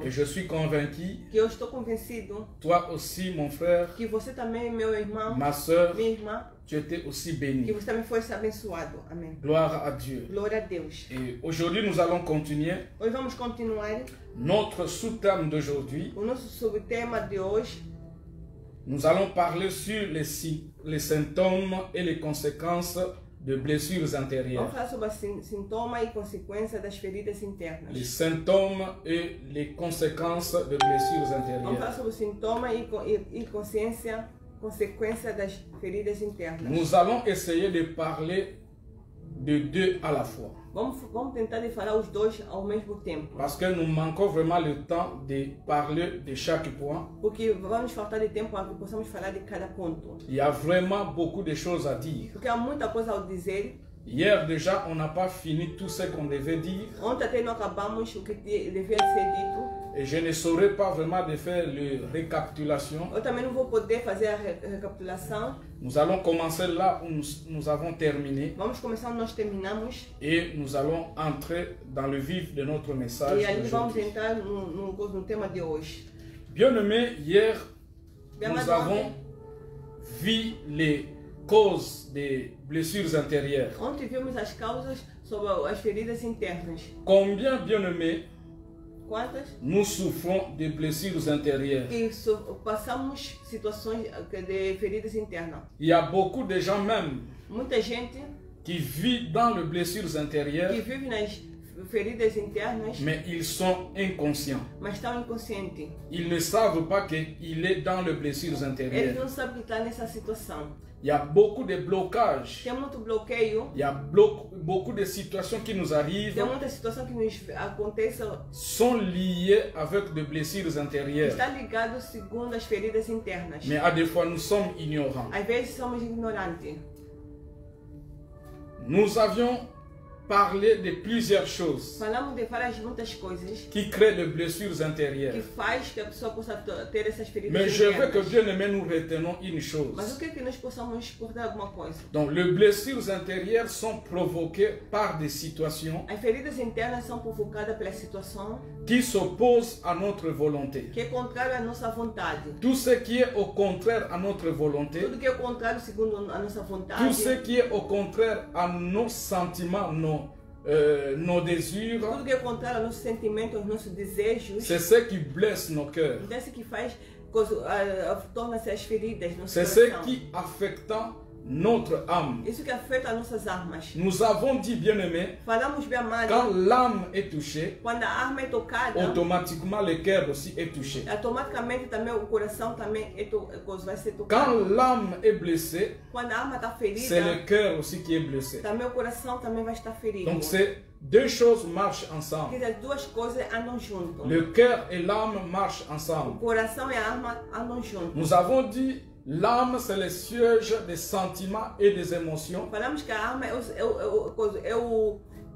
Et je suis convaincu, que eu estou convencido, toi aussi mon frère, que você também, meu irmão, ma soeur, minha irmã, tu étais aussi que béni. você também foi abençoado. Amém. Gloire à Dieu. Glória a Deus. Et aujourd'hui nous allons continuer. Hoje vamos continuar. Notre sous-thème d'aujourd'hui, O nosso subtema de hoje, nous allons parler sur les symptômes et les conséquences de blessures intérieures. vamos falar sobre sintomas e consequências das feridas internas. Les symptômes et les conséquences de blessures Vamos falar intérieures. sobre sintomas e consequência das feridas internas. Nous allons essayer de parler de deux à la fois. Vamos tentar de falar os dois ao mesmo tempo. Parce que nous manquons vraiment le temps de parler de chaque point. Porque vamos faltar de tempo para que possamos falar de cada ponto. Il y a vraiment beaucoup de choses à dire. Porque há muita coisa ao dizer. Hier déjà, on n'a pas fini tout ce qu'on devait dire. Ontem até não acabamos o que devia ser dito. Et je ne saurais pas vraiment de faire la récapitulation. Eu também não vou poder fazer a recapitulação. Nous allons commencer là où nous avons terminé. Vamos começar onde nós terminamos. Et nous allons entrer dans le vif de notre message. E ali vamos d'aujourd'hui. entrar no tema de hoje. Bien-aimés, hier, Bien, nous madame. avons vu les causes des blessures intérieures. Ontem vimos as causas sobre as feridas internas. Combien, bien-aimés, Quantas? nous souffrons de blessures intérieures? Que passamos situações de feridas internas. Il y a beaucoup de gens même Muita gente qui vivent dans les blessures intérieures, que vive nas feridas internas, mais ils sont inconscients. mas estão inconscientes. Ils ne savent pas qu'il est dans les blessures Eles intérieures. não sabem que está nessa situação. Il y a beaucoup de blocages. Tem muito bloqueio. Il y a beaucoup de situations qui nous arrivent Tem muita situação que nos acontece sont liées avec des blessures que intérieures. está ligado segundo as feridas internas. Mais à des fois, nous sommes ignorants. Às vezes somos ignorantes. Nous avions parlé de plusieurs choses Falamos de muitas coisas qui créent des blessures que intérieures. faz que a pessoa possa ter essas feridas Mais je veux que internas. bien aimé nous retenons une Mas chose. o que é que nós possamos cortar alguma coisa? Donc, les blessures intérieures sont provoquées par des situations As feridas internas são provocadas pela situação qui s'opposent à notre volonté. que é contrária à nossa vontade. Tout ce qui est au contraire à notre volonté, Tudo que é contrário segundo a nossa vontade, tout ce qui est au contraire à nos sentiments, nos désirs, tudo que é contrário aos nossos sentimentos, aos nossos desejos, c'est ce qui blesse nos cœurs. então é isso que faz, torna-se as feridas no nosso C'est ce coração. qui affecte notre âme. Isso que afeta as nossas armas. Nous avons dit, bien-aimés, Falamos bem amado, quand l'âme est touchée, quando a arma é tocada, automatiquement le cœur aussi est touché. automaticamente também o coração também vai ser Quand tocado. l'âme est blessée, Quando a arma está c'est ferida, le cœur aussi qui est blessé. também o coração também vai estar ferido. Donc ces deux choses marchent Porque ensemble. as duas coisas andam junto. Le cœur et l'âme marchent O ensemble. coração e a arma andam junto. Nous avons dit, l'âme c'est le siège des sentiments et des émotions. Falamos que a arma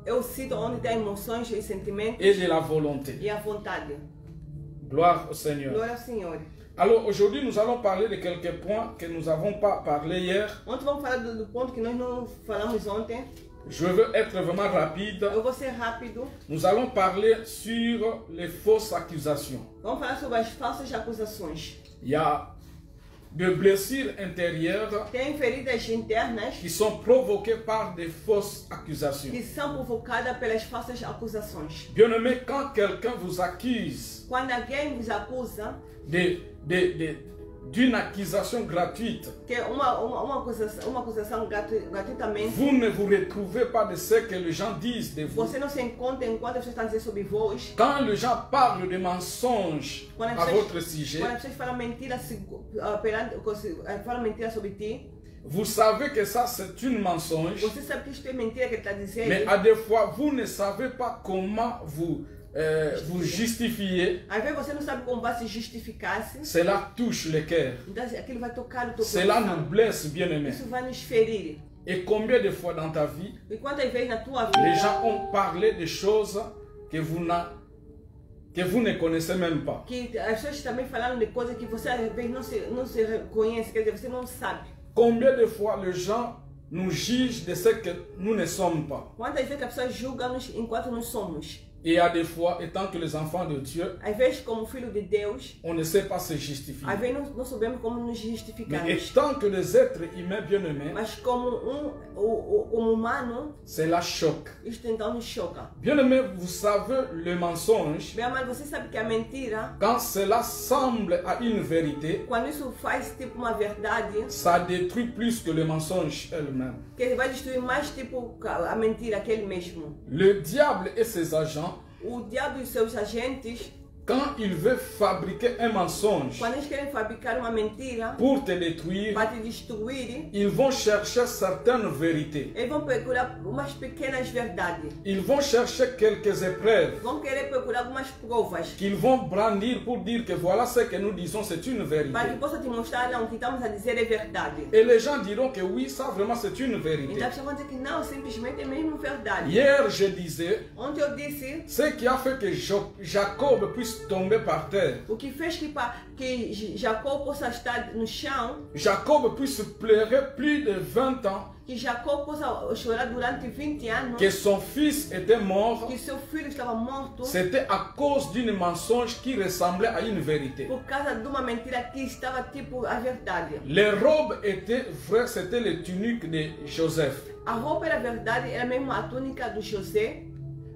é o sítio onde tem emoções e sentimentos Et de la volonté. e a vontade. Gloire au Seigneur. Glória ao Senhor. Alors aujourd'hui, nous allons parler de quelques points que nous n'avons pas parlé hier. Ontem vamos falar do ponto que nós não falamos ontem. Je veux être vraiment rapide. Eu vou ser rápido. Nous allons parler sur les fausses accusations. Vamos falar sobre as falsas acusações. Il y a des blessures intérieures Tem feridas internas qui sont provoquées par des fausses accusations. que são provocadas pelas falsas acusações. Bien-aimé, quand quelqu'un vous accuse Quando alguém vos acusa, d'une accusation gratuite, que é uma acusação gratuitamente, vous ne vous retrouvez pas de ce que les gens disent de vous. você não se encontra enquanto as pessoas estão dizendo sobre vós. Quand les gens parlent de mensonges à votre sujet, Quando as pessoas falam mentira, falam mentira sobre ti, vous savez que ça c'est une mensonge, você sabe que isto é mentira que ele está dizendo, mais à des fois vous ne savez pas comment vous justifier. às vezes você não sabe como vai se justificar, Cela touche le cœur. então aquilo vai tocar no teu Cela nous coração. blesse, bien-aimé. Isso vai nos ferir. Et combien de fois dans ta vie, E quantas vezes na tua les vida gens ont parlé de choses que vous ne connaissez même pas. que as pessoas também falaram de coisas que você às vezes não se reconhece, quer dizer, você não sabe. Combien de fois les gens nous jugent de ce que nous ne sommes pas. Quantas vezes que as pessoas julgam-nos enquanto nós somos? Et à des fois, étant que les enfants de Dieu, Às vezes, como filho de Deus, on ne sait pas se justifier. às vezes não sabemos como nos Mais justificarmos. étant que les êtres humains bien-aimés, Mas como como humano, cela choque. isto então nos choca. Bien-aimés, vous savez, le mensonge, Bem, mas você sabe que a mentira, quand cela semble à une vérité, quando isso faz tipo uma verdade, ça détruit plus que le mensonge elle-même. que ele vai destruir mais tipo a mentira, aquele mesmo. Le diable et ses agents, O diabo e seus agentes, quand il veut fabriquer un mensonge quando eles querem fabricar uma mentira pour te détruire, para te destruir, ils vont chercher certaines vérités. eles vão procurar umas pequenas verdades. Ils vont chercher quelques épreuves Vão querer procurar algumas provas qu'ils vont brandir pour dire que voilà ce que nous disons, c'est une para vérité. que possa te mostrar, não, o que estamos a dizer é verdade. Et les gens diront que oui, ça vraiment c'est une vérité. Então as pessoas vão dizer que não, simplesmente é mesmo verdade. Hier, je disais, Ontem eu disse ce qui a fait que Jacob puisse tomber par terre, o que fez que Jacó possa estar no chão, Jacob puisse pleurer plus de 20 ans, que Jacó possa chorar durante 20 anos, que son fils était mort, que seu filho estava morto c'était à cause d'un mensonge qui ressemblait à une vérité. por causa de uma mentira que estava tipo a verdade. Les robes étaient vraies, c'était les tuniques de Joseph. A roupa era verdade, era mesmo a túnica do José,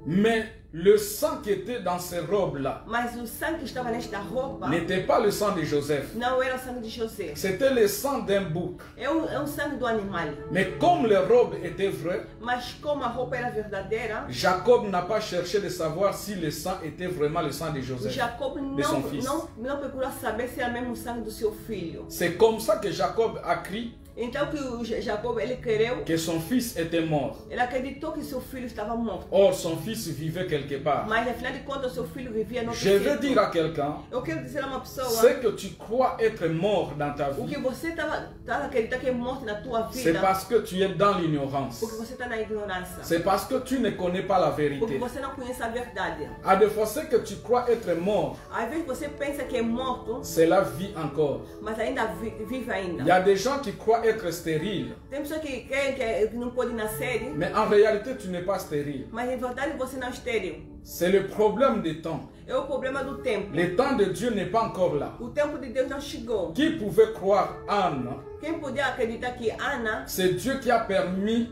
Mais le sang qui était dans ces robes-là mas o sangue que estava nesta roupa n'était pas le sang de Joseph. não era o sangue de José. C'était le sang d'un bouc. É um sangue do animal. Mais comme les robes étaient vraies, Mas como a roupa era verdadeira, Jacob n'a pas cherché de savoir si le sang était vraiment le sang de Joseph. Jacob de son fils. não procurou saber se era mesmo o sangue do seu filho. C'est comme ça que Jacob a cru Então que o Jacob ele creu, que son fils était mort. ele acreditou que seu filho estava morto. Or, son fils vivait quelque part. Mas afinal de contas, seu filho vivia no outro Je veux sítio. dire à quelqu'un, Eu quero dizer a uma pessoa, ce que tu crois être mort dans ta o que vie, você estava acreditando que é morto na tua c'est vida, parce que tu es dans l'ignorance. porque você está na ignorância. C'est parce que tu ne connais pas la Porque vérité. você não conhece a verdade. À des fois, ce que tu crois être mort, Às vezes você pensa que é morto, cela vit encore. mas ainda vive ainda. Il y a des gens qui croient être stériles, Tem pessoas que creem que não pode nascer, mais en réalité, tu n'es pas stérile. mas em verdade você não é estéril. C'est le problème du temps. É o problema do tempo. Le temps de Dieu n'est pas encore là. O tempo de Deus não chegou. Qui pouvait croire Anne? Quem podia acreditar que Ana, C'est Dieu qui a permis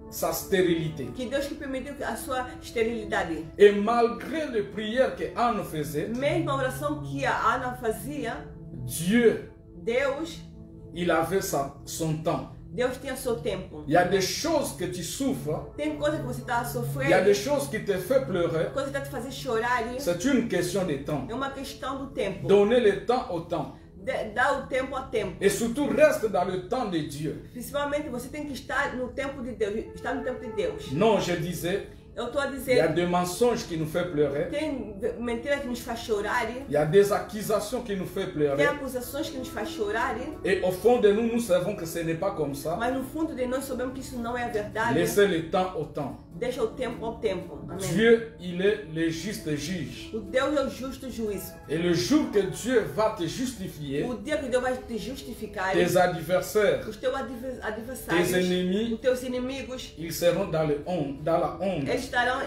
sa stérilité. que Deus que permitiu a sua esterilidade. Et malgré les prières que Anne faisait, Mesmo a oração que a Ana fazia, Dieu, Deus il avait son temps. Deus tinha seu tempo. Il y a des choses que tu souffres, Tem coisa que você está il y a des sofrendo, choses qui te font pleurer. coisa que está te fazendo chorar. C'est une question de temps. É uma questão do tempo. Donnez le temps au temps. Dá o tempo a tempo. Et surtout, reste dans le temps de Dieu. Principalmente você tem que estar no tempo de Deus. Estar no tempo de Deus. Non, je disais, Eu estou a il y a dizer, des mensonges qui nous font pleurer. tem mentira que nos faz chorar. Il y a des accusations qui nous font Tem pleurer. acusações que nos faz chorar. Et au fond de nous, nous savons que ce n'est pas comme ça. Mas no fundo de nós sabemos que isso não é a verdade. Laissez le temps au temps. Deixa o tempo ao tempo. Amém. Dieu, il est le juste juge. O Deus é o justo juízo. Et le jour que Dieu va te justifier, O dia que Deus vai te justificar, tes adversaires, os teus tes adversários, ennemis, os teus inimigos, ils seront dans la honte. eles estarão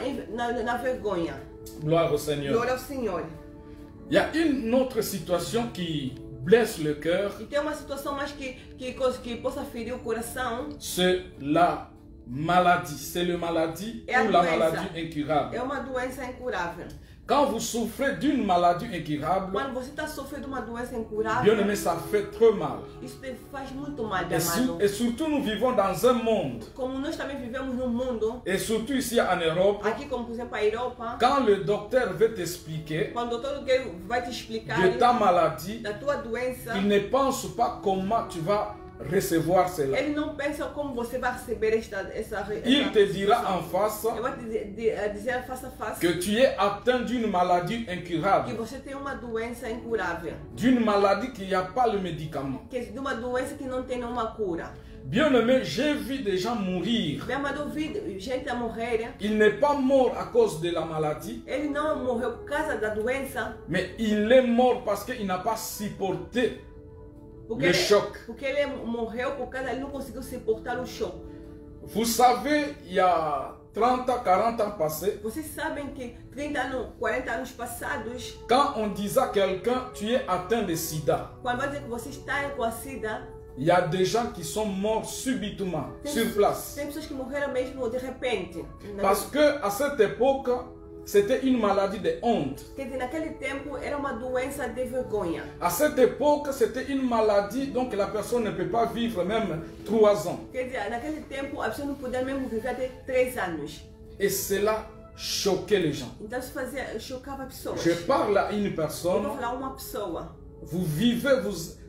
na vergonha. Gloire au Seigneur. Glória ao Senhor. Il y a une autre situation qui blesse le cœur, E tem uma situação mais que possa ferir o coração. c'est la maladie. C'est la maladie Et la ou la doença. maladie incurable. É uma doença incurável. Quand vous souffrez d'une maladie incurable, Quando você está sofrendo uma doença incurável, bien aimé, ça fait trop mal. isso te faz muito mal, Et, amado. et surtout, nous vivons dans un monde, Como nós também vivemos num mundo, et surtout ici en Europe, aqui como por exemplo a Europa, quand le docteur veut t'expliquer quando o doutor vai te explicar de ta maladie, da tua doença, il ne pense pas comment tu vas recevoir cela. ele não pensa como você vai receber essa Il te dira en face Ele vai te dizer face a face que tu es atteint d'une maladie que incurable, você tem uma doença incurável, d'une maladie qu'il n'y a pas le médicament. que é de uma doença que não tem nenhuma cura. Bien aimé, j'ai vu des gens mourir. Bem, amado, eu vi gente a morrer. Il n'est pas mort à cause de la maladie, Ele não morreu por causa da doença, mais il est mort parce qu'il n'a pas supporté porque le choc. porque ele morreu por causa ele não conseguiu suportar o choque. Vous savez, il y a 30, 40 ans passés, Vocês sabem que 30 anos, 40 anos passados, quand on disait à quelqu'un, tu es atteint de sida, quando vai dizer que você está com a SIDA, il y a des gens qui sont morts subitement, sur place. tem pessoas que morreram mesmo de repente. Parce que à cette époque, c'était une maladie de honte. Quer dizer, naquele tempo era uma doença de vergonha. À cette époque, c'était une maladie, donc la personne ne peut pas vivre même 3 ans. Quer dizer, naquele tempo a pessoa não podia mesmo viver até 3 anos. Et cela choquait les gens. Então isso fazia, chocava pessoas. Je parle à une Eu personne, vou falar uma pessoa. vous vivez,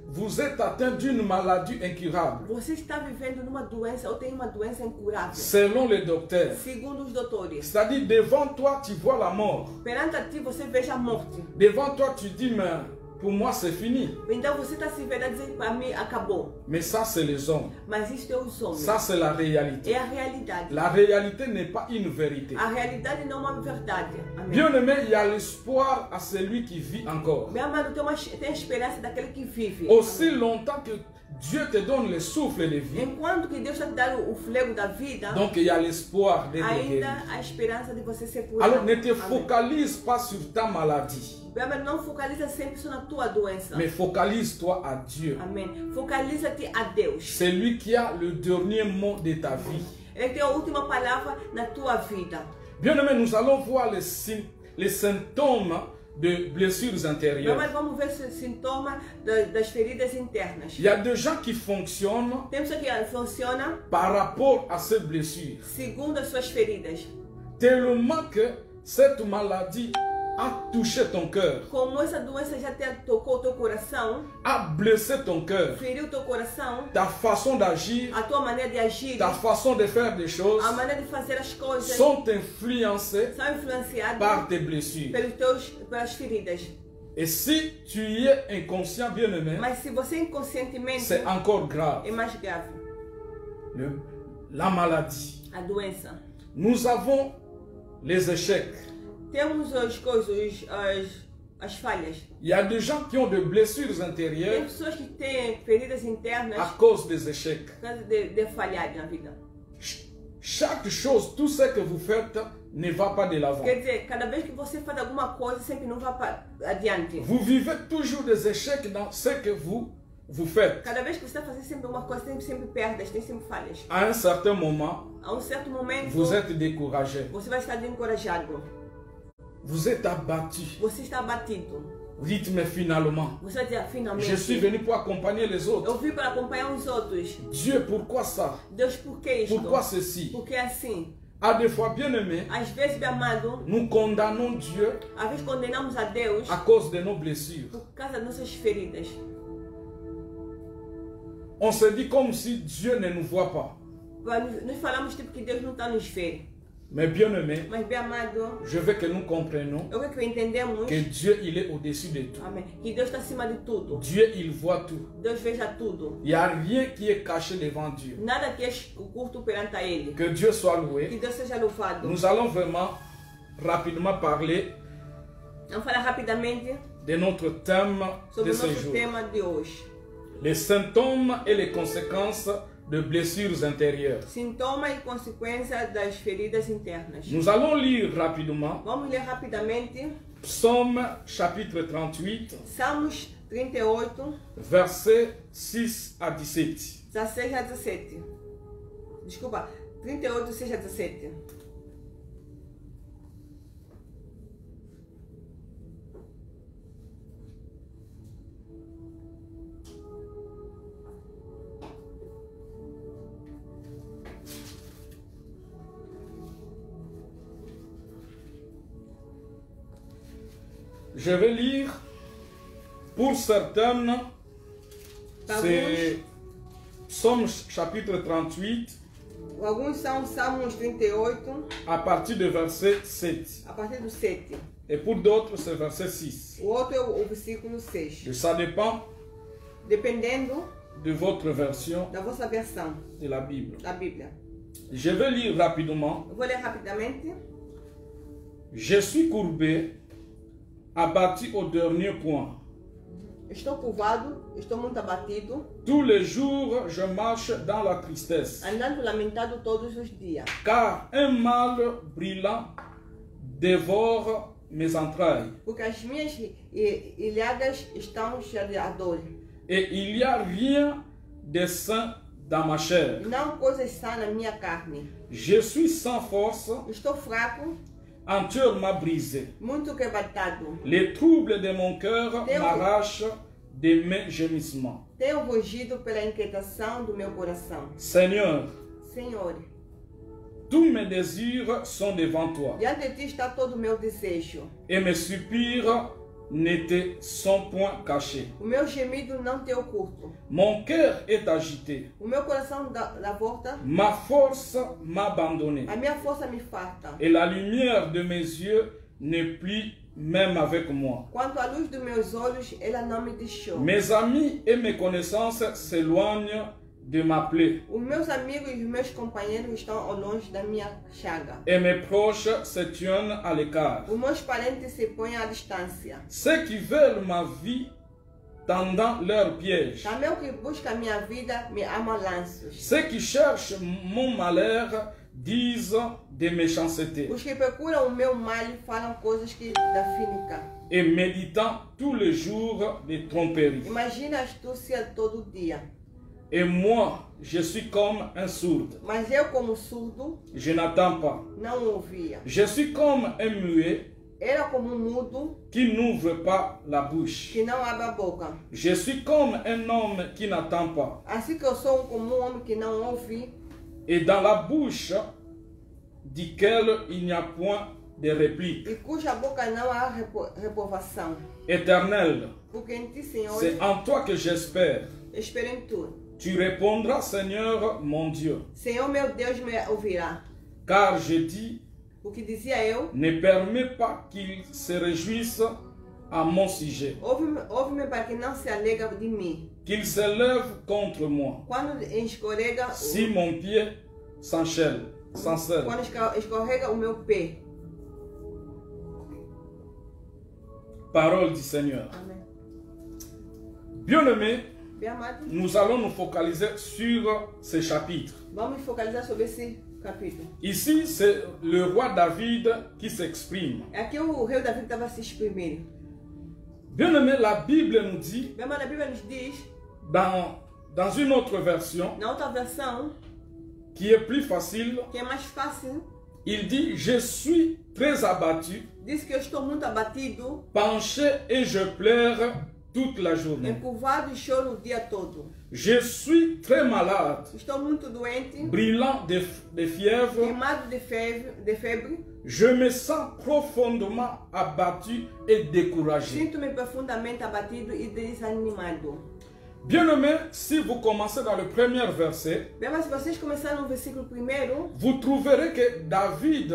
vous êtes atteint d'une maladie incurable. Você está vivendo numa doença ou tem uma doença incurável. Selon les docteurs. Segundo os doutores. C'est-à-dire, devant toi, tu vois la mort. Perante a ti você veja a morte. Devant toi, tu dis, mais pour moi, c'est fini. Então você está se vendo a dizer para mim acabou. Mais ça, c'est les hommes. Mas isto é os homens. Ça, c'est la réalité. É a realidade. La réalité n'est pas une vérité. A realidade não é uma verdade. Amém. Bien-aimé, il y a l'espoir à celui qui vit encore. Meu amado, tem esperança daquele que vive. Aussi longtemps que Dieu te donne le souffle de vie, Enquanto que Deus está te dando o flego da vida, donc il y a l'espoir d'être guéri. ainda há esperança de você ser curado. Alors ne te Amém. focalise pas sur ta maladie, Meu amado, não focaliza sempre só na tua doença. mais focalise-toi à Dieu. Amém. Focaliza-te a Deus. C'est lui qui a le dernier mot de ta vie. Ele tem a última palavra na tua vida. Bien-aimé, nous allons voir les symptômes de blessures Meu intérieures. amado, vamos ver esse sintoma das feridas internas. Il y a des gens qui fonctionnent Tem pessoa que funciona par rapport à ces blessures. segundo as suas feridas. Tellement que cette maladie a touché ton cœur, Como essa doença já tocou o teu coração, a blessé ton cœur, feriu o teu coração, ta façon d'agir, a tua maneira de agir, ta façon de faire des choses a maneira de fazer as coisas, sont influencées são influenciadas par tes blessures. pelas feridas. Et si tu y es inconscient, bien-aimé, Mas se você inconscientemente, c'est encore grave. é mais grave. La maladie. A doença. Nous avons les échecs. Temos as coisas, as falhas. Il y a des gens qui ont des blessures Tem intérieures pessoas que têm feridas internas à cause des échecs. por causa de falhar na vida. Chaque chose, tout ce que vous faites ne va pas de l'avant. Quer dizer, cada vez que você faz alguma coisa, sempre não vai para adiante. Vous vivez toujours des échecs dans ce que vous faites. Cada vez que você está fazendo sempre uma coisa, tem sempre perdas, tem sempre falhas. À un certain moment, A um certo momento, vous êtes découragé. você vai estar desencorajado. Vous êtes abattu. Você está abatido. Vous dites, mais finalement, Você vai dizer, finalmente, je suis venu pour accompagner les autres. eu vim para acompanhar os outros. Dieu, pourquoi ça? Deus, por que isto? Pourquoi ceci? Porque é assim. À des fois, bien-aimés, Às vezes, meu amado, nous condamnons Dieu às vezes condenamos a Deus à cause de nos blessures. por causa das nossas feridas. On se dit comme si Dieu ne nous voit pas. Nós falamos tipo que Deus não está nos ver. Mais bien-aimés, Mas, bem amado, je veux que nous comprenions eu quero que entendemos, que Dieu, il est au-dessus de tout. amém, que Deus está acima de tudo. Dieu, il voit tout. Deus veja tudo. Il n'y a rien qui est caché devant Dieu. Nada que é oculto perante a Ele. Que Dieu soit Que loué. Deus seja louvado. Nous allons vraiment rapidement parler Vamos falar rapidamente de notre thème sobre de o ce nosso jour. tema de hoje. Les symptômes et les conséquences de blessures intérieures. Sintoma e consequência das feridas internas. Nous allons lire rapidement Vamos ler rapidamente Psaume chapitre 38, Salmos 38, versets 6 à 17. 16 a 17. Desculpa, 38, 6 a 17. Je vais lire pour certaines, c'est Psaume chapitre 38 Alguns são Salmos 38, à partir du verset 7. a partir do 7. Et pour d'autres, c'est verset 6. O outro é o versículo 6. Et ça dépend Dependendo de votre version da vossa versão de la Bible. da Bíblia. Je vais lire rapidement. Eu vou ler rapidamente. Je suis courbé, abattu au dernier point. Estou curvado, estou muito abatido, Tous les jours, je marche dans la tristesse. andando lamentado todos os dias. Car un mal brûlant dévore mes entrailles. Porque as minhas ilhagas estão cheias de dor. Et il n'y a rien de sain dans ma chair. Não coisas sãs na minha carne. Je suis sans force, Estou fraco, un cœur m'a brisé. muito quebrantado. Les troubles de mon cœur Deus. m'arrachent de mes gémissements. Tenho rugido pela inquietação do meu coração. Seigneur, Senhor, tous mes désirs sont devant toi, diante de ti está todo o meu desejo. et mes soupirs ne te sont point cachés. O meu gemido não te oculto. Mon cœur est agité, O meu coração dá volta. ma force m'a abandonné, A minha força me farta. et la lumière de mes yeux n'est plus même avec moi. Quanto à luz dos meus olhos, ela não me deixou. Mes amis et mes connaissances s'éloignent de ma plaie, Os meus amigos e os meus companheiros estão ao longe da minha chaga. et mes proches se tiennent à l'écart. Os meus parentes se põem à distância. Ceux qui veulent ma vie tendant leur piège, Também o que busca a minha vida me ama lanços. ceux qui cherchent mon malheur disent des méchancetés, Os que procuram o meu mal falam coisas que da fínica. et méditant tous les jours des tromperies. Imagina a astúcia todo dia. Et moi, je suis comme un sourd. Mas eu, como surdo, Je n'entends pas. não ouvia. Je suis comme un muet Era como um mudo qui n'ouvre pas la bouche. que não abre a boca. Je suis comme un homme qui n'entend pas. Assim que eu sou como um homem que não ouve, Et dans la bouche duquel il n'y a point de réplique. e cuja boca não há reprovação. Éternel, Porque em ti, Senhor, c'est en toi que j'espère. espero em tu. Tu répondras, Seigneur mon Dieu. Senhor, meu Deus, me ouvirá. Car je dis, O que dizia eu, ne permets pas qu'il se réjouisse à mon sujet, ouve-me para que não se alega de mim. qu'il se lève contre moi. Quando escorrega, Si mon pied s'enchaîne, quando escorrega o meu pé. Parole du Seigneur. Amém. Bien-aimés, Bem amado, nous allons nous focaliser sur ce chapitre. vamos focalizar sobre esse capítulo. Ici, c'est le roi David qui s'exprime. Aqui o rei Davi estava se exprimindo. Bien-aimés, la Bible nous dit, Bem amado, a Bíblia nos diz, dans une autre version, na outra versão, qui est plus facile, que é mais fácil, il dit, je suis très abattu, diz que eu estou muito abatido, penché et je pleure toute la journée. encurvado e choro o dia todo. Je suis très malade, Estou muito doente, brûlant de fièvre. queimado de febre. Je me sens profondément abattu et découragé. Sinto-me profundamente abatido e desanimado. Bien-aimés, si vous commencez dans le premier verset, Bem, mas se vocês começarem no versículo primeiro, vous trouverez que David,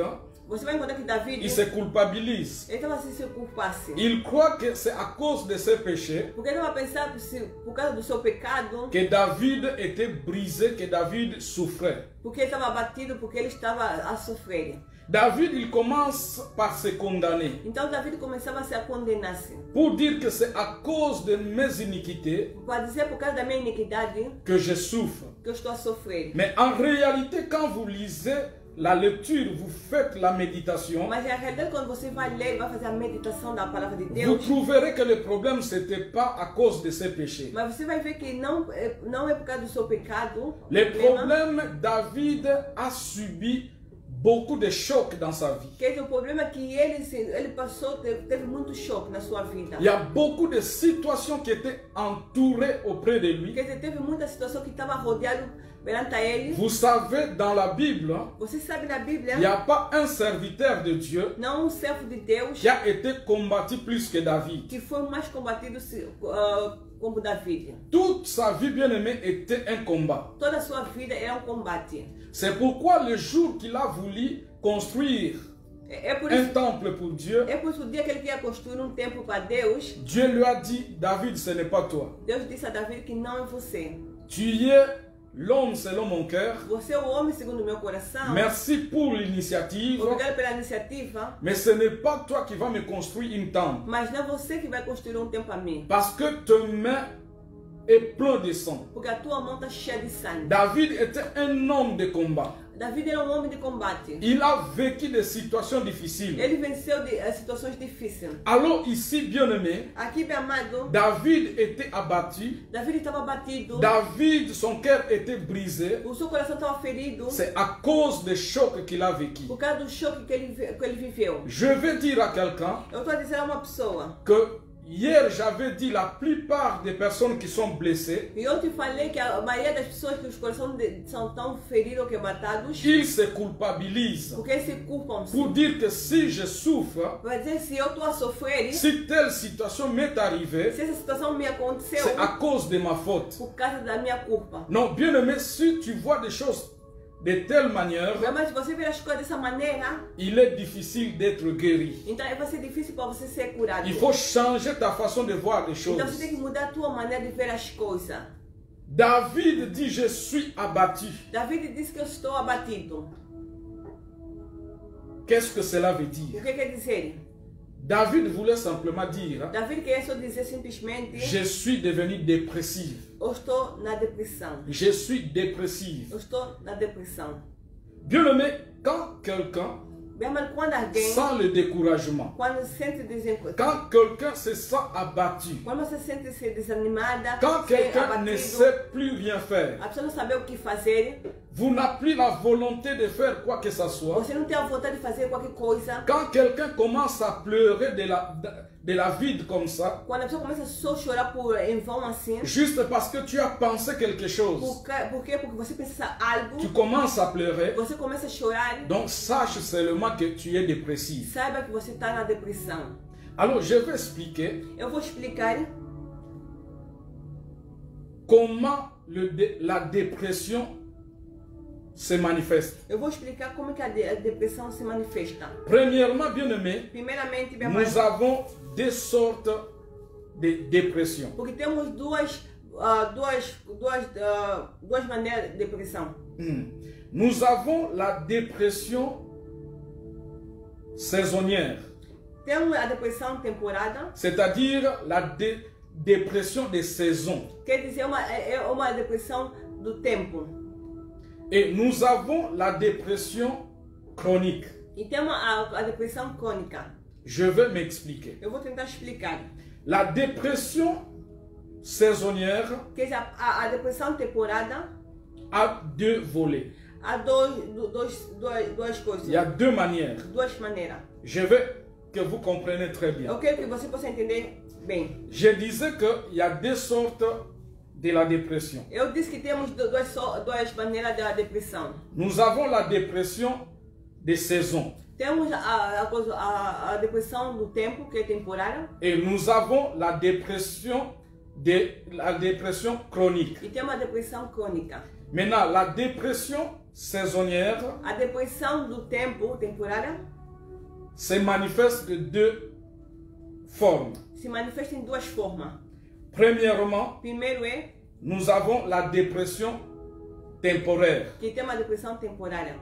você vai encontrar que Davi, il se culpabilise. ele estava se culpasse. Il croit que c'est à cause de ses péchés Porque ele estava pensando por causa do seu pecado, que David était brisé, que David souffrait. porque ele estava abatido, porque ele estava a sofrer. David, il commence par se condamner Então Davi começava a condenar-se. pour dire que c'est à cause de mes iniquités Para dizer por causa da minha iniquidade que je souffre. que eu estou a sofrer. Mais en réalité, quand vous lisez la lecture, vous faites la méditation, Mas na realidade, quando você vai ler, vai fazer a meditação da palavra de vous Deus, trouverez que le problème, ce n'était pas à cause de ses péchés. mas você vai ver que não é por causa do seu pecado. Le problème, David a subi beaucoup de chocs dans sa vie. Que o problema é que ele passou, teve muito choque na sua vida. Il y a beaucoup de situations qui étaient entourées auprès de lui. Quer dizer, teve muita situação que estava rodeado perante ele. Vous savez, dans la Bible, Você sabe na il Bíblia, n'y a pas un serviteur de Dieu não servo de Deus qui a été combattu plus que David. que foi mais combatido como Davi. Toute sa vie, bien-aimée, était un combat. Toda a sua vida era combate. C'est pourquoi le jour qu'il a voulu construire É por un isso, temple pour Dieu, é por isso que o dia que ele queria construir um templo para Deus, Dieu lui a dit, David, ce n'est pas toi. Deus disse a Davi que não é você. Tu es l'homme selon mon cœur. Você é o homem segundo o meu coração. Merci pour l'initiative. Obrigado pela iniciativa. Mais ce n'est pas toi qui vas me construire une tente. Mas não é você que vai construir um templo a mim. Parce que tes mains est plein de sang. Porque a tua mão está cheia de sangue. David était un homme de combat. David era um homem de combate. Il a vécu des situations difficiles. Ele venceu situações difíceis. Alors ici, bien-aimé, Aqui, meu amado, David était abattu. David estava abatido. David, son cœur était brisé. O seu coração estava ferido. C'est à cause des chocs qu'il a vécu. Por causa do choque que ele viveu. Je vais dire à quelqu'un Eu estou a dizer a uma pessoa. que hier, j'avais dit la plupart des personnes qui sont blessées, E eu te falei que a maioria das pessoas que os corações são tão feridos ou quebratados, ils se culpabilisent porque se culpam. pour dire que si je souffre, Vai dizer, se eu estou a sofrer, si telle situation m'est arrivée, se essa situação me aconteceu, c'est à cause de ma faute. por causa da minha culpa. Non, bien aimé, si tu vois des choses de telle manière, Mas se você ver as coisas dessa maneira, il est difficile d'être guéri. então vai ser difícil para você ser curado. Il faut changer ta façon de voir les choses. Então você tem que mudar a tua maneira de ver as coisas. David dit, je suis abattu. David disse que eu estou abatido. Qu'est-ce que cela veut O dire? que quer dizer? David voulait simplement dire, David queria só dizer simplesmente, je suis devenu dépressif. eu estou na depressão. Je suis dépressif. Eu estou na depressão. Bien aimé, quand quelqu'un Bem, mas quando alguém, sent le découragement, quando se sente desencorajado, quand quelqu'un se sent abattu, quando você sente se desanimada, quand ser quelqu'un ne abatido, sait plus rien faire, a pessoa não sabe o que fazer, vous n'avez plus la volonté de faire quoi que ce soit, você não tem a vontade de fazer qualquer coisa, quand quelqu'un commence à pleurer de la vide comme ça, quando a pessoa começa só a chorar em vão assim, juste parce que tu as pensé quelque chose, por quê? Porque você pensa algo, tu commences à pleurer, você começa a chorar, donc sache seulement que tu es dépressif. saiba que você está na depressão. Alors je vais expliquer Eu vou explicar comment la dépression se manifeste. Eu vou explicar como que a depressão se manifesta. Premièrement, bien-aimé, Primeiramente, minha nous mãe, avons deux sortes de dépression. porque temos duas maneiras de depressão. Nous avons la dépression saisonnière, Temos a depressão temporada, c'est-à-dire la dépression de saison. quer dizer é uma depressão do tempo. Et nous avons la dépression chronique. E temos a depressão crônica. Je vais m'expliquer. Eu vou tentar explicar. La dépression saisonnière Quer dizer, a depressão temporada a deux volets. há duas coisas. Il y a deux manières. Duas maneiras. Je veux que vous compreniez très bien. Eu quero que você possa entender bem. Je disais qu'il y a deux sortes de la dépression. Eu disse que temos duas maneiras da depressão. Nous avons la dépression de saison Temos a depressão do tempo, que é temporária, et nous avons la dépression chronique. e temos a depressão crônica. Maintenant, la dépression saisonnière A depressão do tempo, temporária, se manifeste de deux formes. se manifesta em duas formas. Premièrement, Primeiro é nous avons la dépression temporaire. que temos a depressão temporária.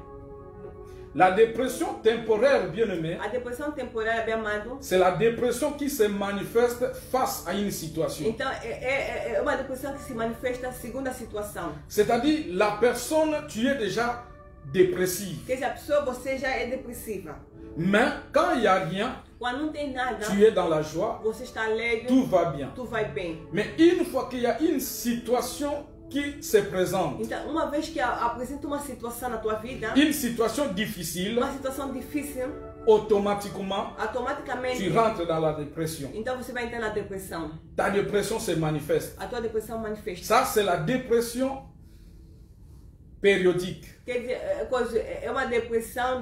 La dépression temporaire, bien-aimé, A depressão temporária, bem amado, c'est la dépression qui se manifeste face à une situation. então é uma depressão que se manifesta segundo a situação. C'est-à-dire, la personne, tu es déjà dépressive. Quer dizer, a pessoa, você já é depressiva. Mais quand il n'y a rien, Quando não tem nada, tu es dans la joie, você está alegre, tout va bien. tudo vai bem. Mais une fois qu'il y a une situation qui se présente, Então, uma vez que apresenta uma situação na tua vida, une situation difficile, uma situação difícil, automatiquement, automaticamente, tu rentres dans la dépression. então você vai entrar na depressão. Ta dépression se manifeste. A tua depressão manifesta. Ça, c'est la dépression périodique. Quer dizer, é uma depressão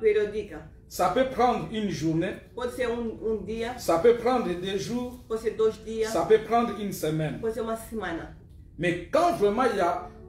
periódica. Ça peut prendre une journée, Pode ser um dia, ça peut prendre des jours, pode ser 2 dias, ça peut prendre une semaine. pode ser uma semana. Mais quand vraiment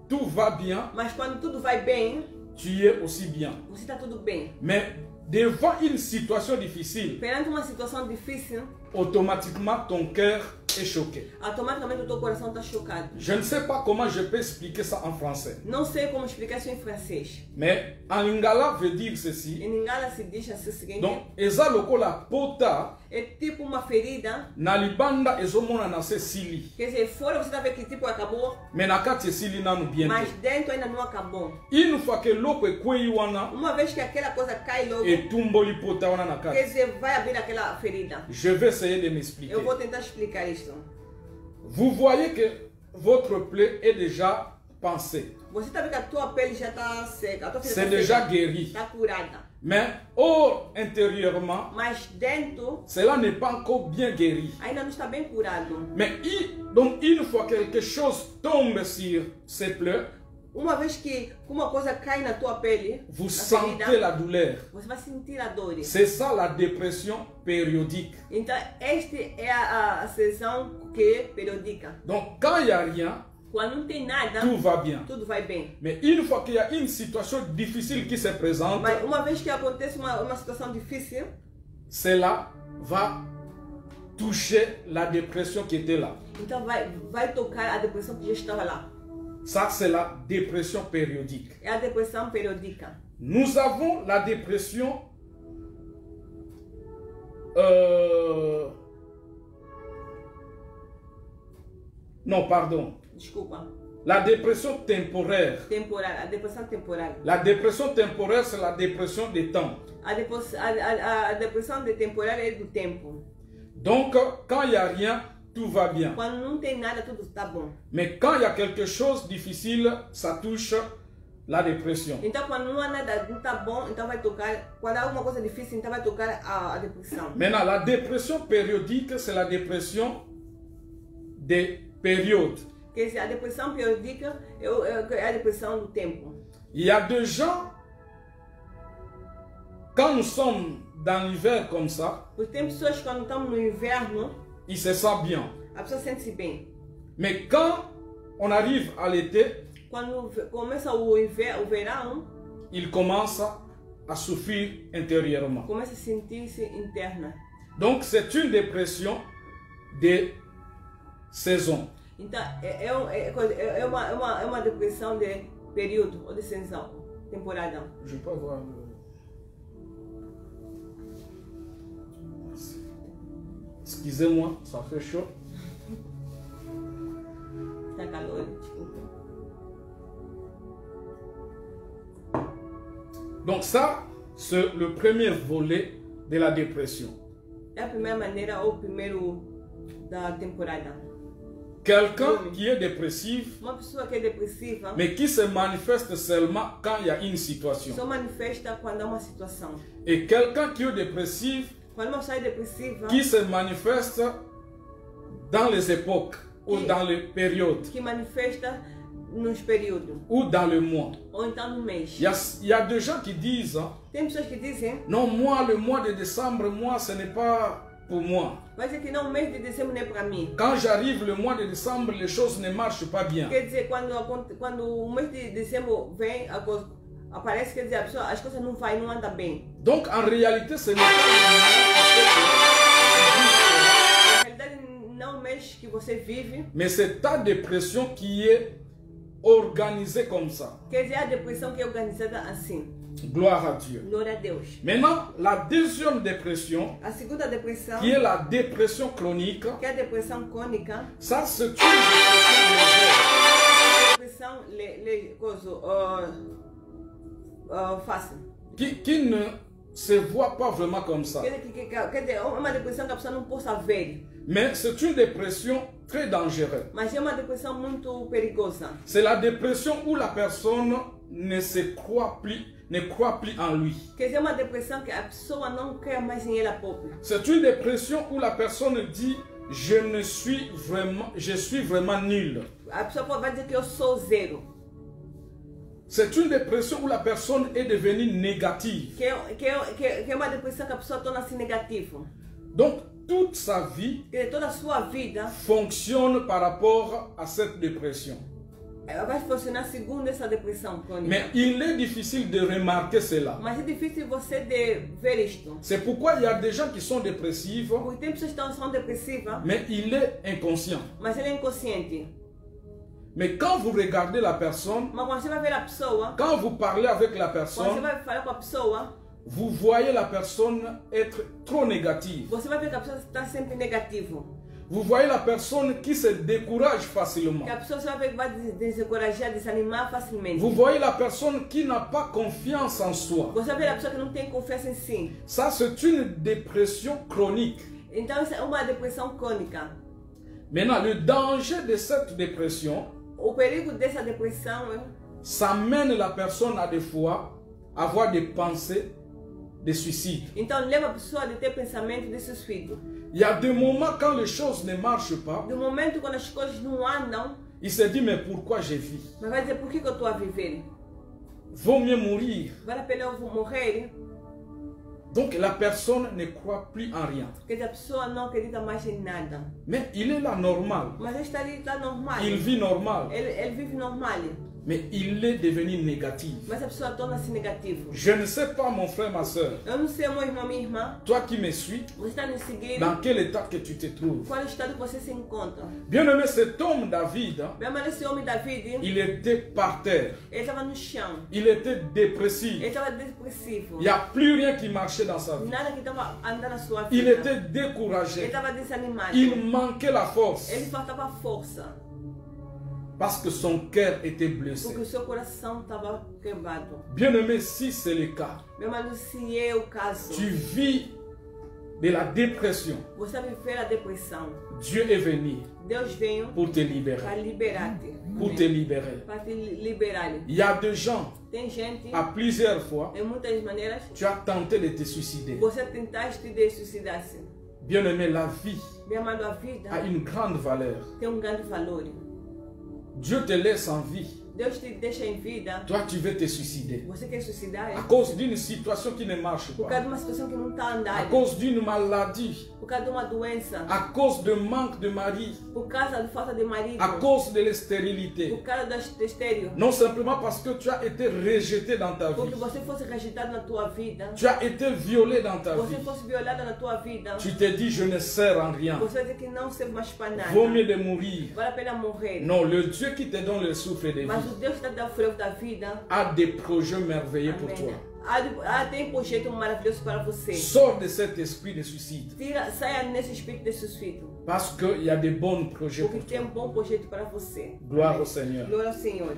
tout va bien, Mas quando tudo vai bem, tu es aussi bien. você está tudo bem. Mais devant une situation difficile, Perante uma situação difícil, automatiquement ton cœur est choqué. automaticamente o teu coração está chocado. Je ne sais pas comment je peux expliquer ça en français. Não sei como explicar isso em francês. Mais en lingala veut dire ceci. Em Lingala se diz assim o seguinte: Donc, eza lokola pota é tipo uma ferida. na libanda ezomona na se sili. Quer dizer, fora você está vendo que tipo acabou, Mais na kati esili nanu bien mas te. dentro ainda não acabou. Une fois que loko ekwei wana Uma vez que aquela coisa cai logo, etumboli pota wana na quer kati. dizer, vai abrir aquela ferida. Je vais essayer de m'expliquer. Eu vou tentar explicar isso. Vous voyez que votre plaie est déjà pensée. Você está vendo que a tua pele já está seca, a tua C'est ferida déjà guéri. está curada. Mais intérieurement, Mas dentro cela n'est pas encore bien guéri. ainda não está bem curado. Mais donc une fois que quelque chose tombe sur ces plaies, Uma vez que uma coisa cai na tua pele, vous na sentez ferida, la douleur. você vai sentir a dor. C'est ça la dépression périodique. Então, esta é a sessão que é periódica. Donc quand il n'y a rien, Quando não tem nada, tout va bien. tudo vai bem. Mais une fois qu'il y a une situation difficile qui se présente, Mas uma vez que acontece uma situação difícil, cela va toucher la dépression qui était là. então vai tocar a depressão que já estava lá. Ça, c'est la dépression périodique. É a depressão periódica. Nous avons la dépression non, pardon. Desculpa. La dépression temporaire. Temporária. A depressão temporária. La dépression temporaire, c'est la dépression des temps. A depressão de temporária é do tempo. Donc, quand il n'y a rien, tout va bien. Quando não tem nada, tudo está bom. Mais quand il y a quelque chose de difficile, ça touche la dépression. Então, quando não há nada, não está bom, então vai tocar. Quando há alguma coisa difícil, então vai tocar a depressão. Maintenant, la dépression périodique, c'est la dépression des périodes. Quer dizer, a depressão periódica é a depressão do tempo. Il y a des gens, quand nous sommes dans l'hiver comme ça, Porque tem pessoas que quando estamos no inverno, ils se sentent bien. a pessoa sente-se bem. Mais quand on arrive à l'été, Quando começa o verão, ils commencent à souffrir intérieurement. começa a sentir-se interna. Donc c'est une dépression de saison. Então, é uma depressão de período ou de sessão, temporada. Je peux avoir Excusez-moi, ça fait chaud. Está calor, desculpa. Donc ça, c'est le premier volet de la dépression. É a primeira maneira ou o primeiro da temporada. Quelqu'un qui est dépressif, Uma pessoa que é depressiva mais qui se manifeste seulement quand il y a une situation. só manifesta quando há uma situação. Et quelqu'un qui est dépressif, Quando uma pessoa é depressiva, qui se manifeste dans les époques ou dans les périodes que manifesta nos períodos, ou dans le mois. ou então no mês. Il y a des gens qui disent, Tem pessoas que dizem, non, moi, le mois de décembre, moi, ce n'est pas pour moi. vai dizer que não, o mês de dezembro não é para mim. Quand j'arrive le mois de décembre, les choses ne marchent pas bien. Quer dizer, quando o mês de dezembro vem, aparece, quer dizer, a pessoa, as coisas não andam bem. Donc, en réalité, ce n'est pas Na realidade, não o mês que você vive, mais c'est ta dépression qui est organisée comme ça. quer dizer, a depressão que é organizada assim. Gloire à Dieu. Glória a Deus. Maintenant, la deuxième dépression, A segunda depressão, qui est la dépression chronique, que é a depressão crônica, ça c'est une dépression depressão fácil. qui ne se voit pas vraiment comme ça. Quer dizer, é uma depressão que a pessoa não possa ver, Mais c'est une dépression très dangereuse. mas é uma depressão muito perigosa. C'est la dépression où la personne ne croit plus en lui. Quer dizer, é uma depressão que a pessoa não quer mais em ela própria. C'est une dépression où la personne dit je suis vraiment nul. A pessoa vai dizer que eu sou zero. C'est une dépression où la personne est devenue négative. Que é uma depressão que a pessoa torna-se negativa. Donc toute sa vie Quer dizer, toda a sua vida fonctionne par rapport à cette dépression. ela vai funcionar segundo essa depressão crônica. Mais il est difficile de remarquer cela. Mas é difícil você ver isto. C'est pourquoi il y a des gens qui sont dépressifs, Porque tem pessoas que são depressivas, mais il est inconscient. mas ele é inconsciente. Mais quand vous regardez la personne, Mas quando você vai ver a pessoa, quand vous parlez avec la quando você personne, vai falar com a pessoa, vous voyez la personne être trop négative. você vai ver que a pessoa está sempre negativo. Vous voyez la personne qui se décourage facilement. Que a pessoa você vai ver que vai desencorajar, desanimar facilmente. Vous voyez la personne qui n'a pas confiance en soi. Você vai ver a pessoa que não tem confiança em si. Ça, c'est une dépression chronique. Então isso é uma depressão crônica. Maintenant, le danger de cette dépression, O perigo dessa depressão é ça mène la personne à des fois à avoir des pensées de suicide. então leva a pessoa a ter pensamento de suicídio. Il y a des moments quand les choses ne marchent pas, No momento quando as coisas não andam, il se dit mais pourquoi je vis? mas vai dizer por que eu estou a viver? Vaut mieux mourir. Vale a pena eu morrer? Donc la personne ne croit plus en rien. Porque a pessoa não acredita mais em nada. Mais il est là normal. Mas ele está ali, está normal. Il vit normal. Ele vive normal. Mais il est devenu négatif. Mas a pessoa torna-se negativo. Je ne sais pas, mon frère, ma soeur, Eu não sei, meu irmão, minha irmã, toi qui me suis, você está me seguindo? dans quel état que tu te trouves. Qual estado que você se encontra? Bien-aimé, cet homme David, Meu irmão, esse homem David, il était par terre. ele estava no chão. Il était Ele dépressif. estava depressivo. Il n'y a plus rien qui marchait dans sa vie. Nada que estava andando na sua Il vida. était Ele découragé. estava desanimado. Il manquait la force Ele faltava força. parce que son cœur était blessé. Porque o seu coração estava quebrado. Bien-aimé, si c'est le cas, Meu irmão, se é o caso, tu vis de la dépression, você vai viver a depressão. Dieu est venu Deus veio pour te para libérer. liberar-te. Pour te libérer. Para te liberar. Il y a des gens, Tem gente, à plusieurs fois, em muitas maneiras, tu as tenté de te suicider. você tentaste de suicidar-se. Bien-aimé, la vie Meu amado, a vida a une grande valeur. tem um grande valor. Dieu te laisse en vie. Deus te deixa em vida. Toi, tu veux te suicider. Você quer suicidar? À cause d'une situation qui ne marche Por pas. causa de uma situação que não está À andando. cause d'une maladie. Por causa de uma doença. À cause de manque de mari. Por causa de falta de marido. À cause de la stérilité. Por causa da estéreo. Non simplement parce que tu as été rejeté dans ta Porque vie. você fosse rejeitado na tua vida. Tu as été violé dans ta Você vie. fosse violada na tua vida. Tu te dis, je ne sers en rien. Você vai dizer que não serve mais para nada. Vaut mieux de mourir. Vale a pena morrer. Non, le Dieu qui te donne le souffle de Mas vie o Deus que está dando o freio da vida. a des projets merveilleux pour Amém. toi. Tem um projeto maravilhoso para você. Sors de cet esprit de suicide. Saia nesse espírito de suicídio. Parce qu'il y a de bons projets Porque pour tem toi. um bom projeto para você. Gloire au Seigneur. Glória ao Senhor.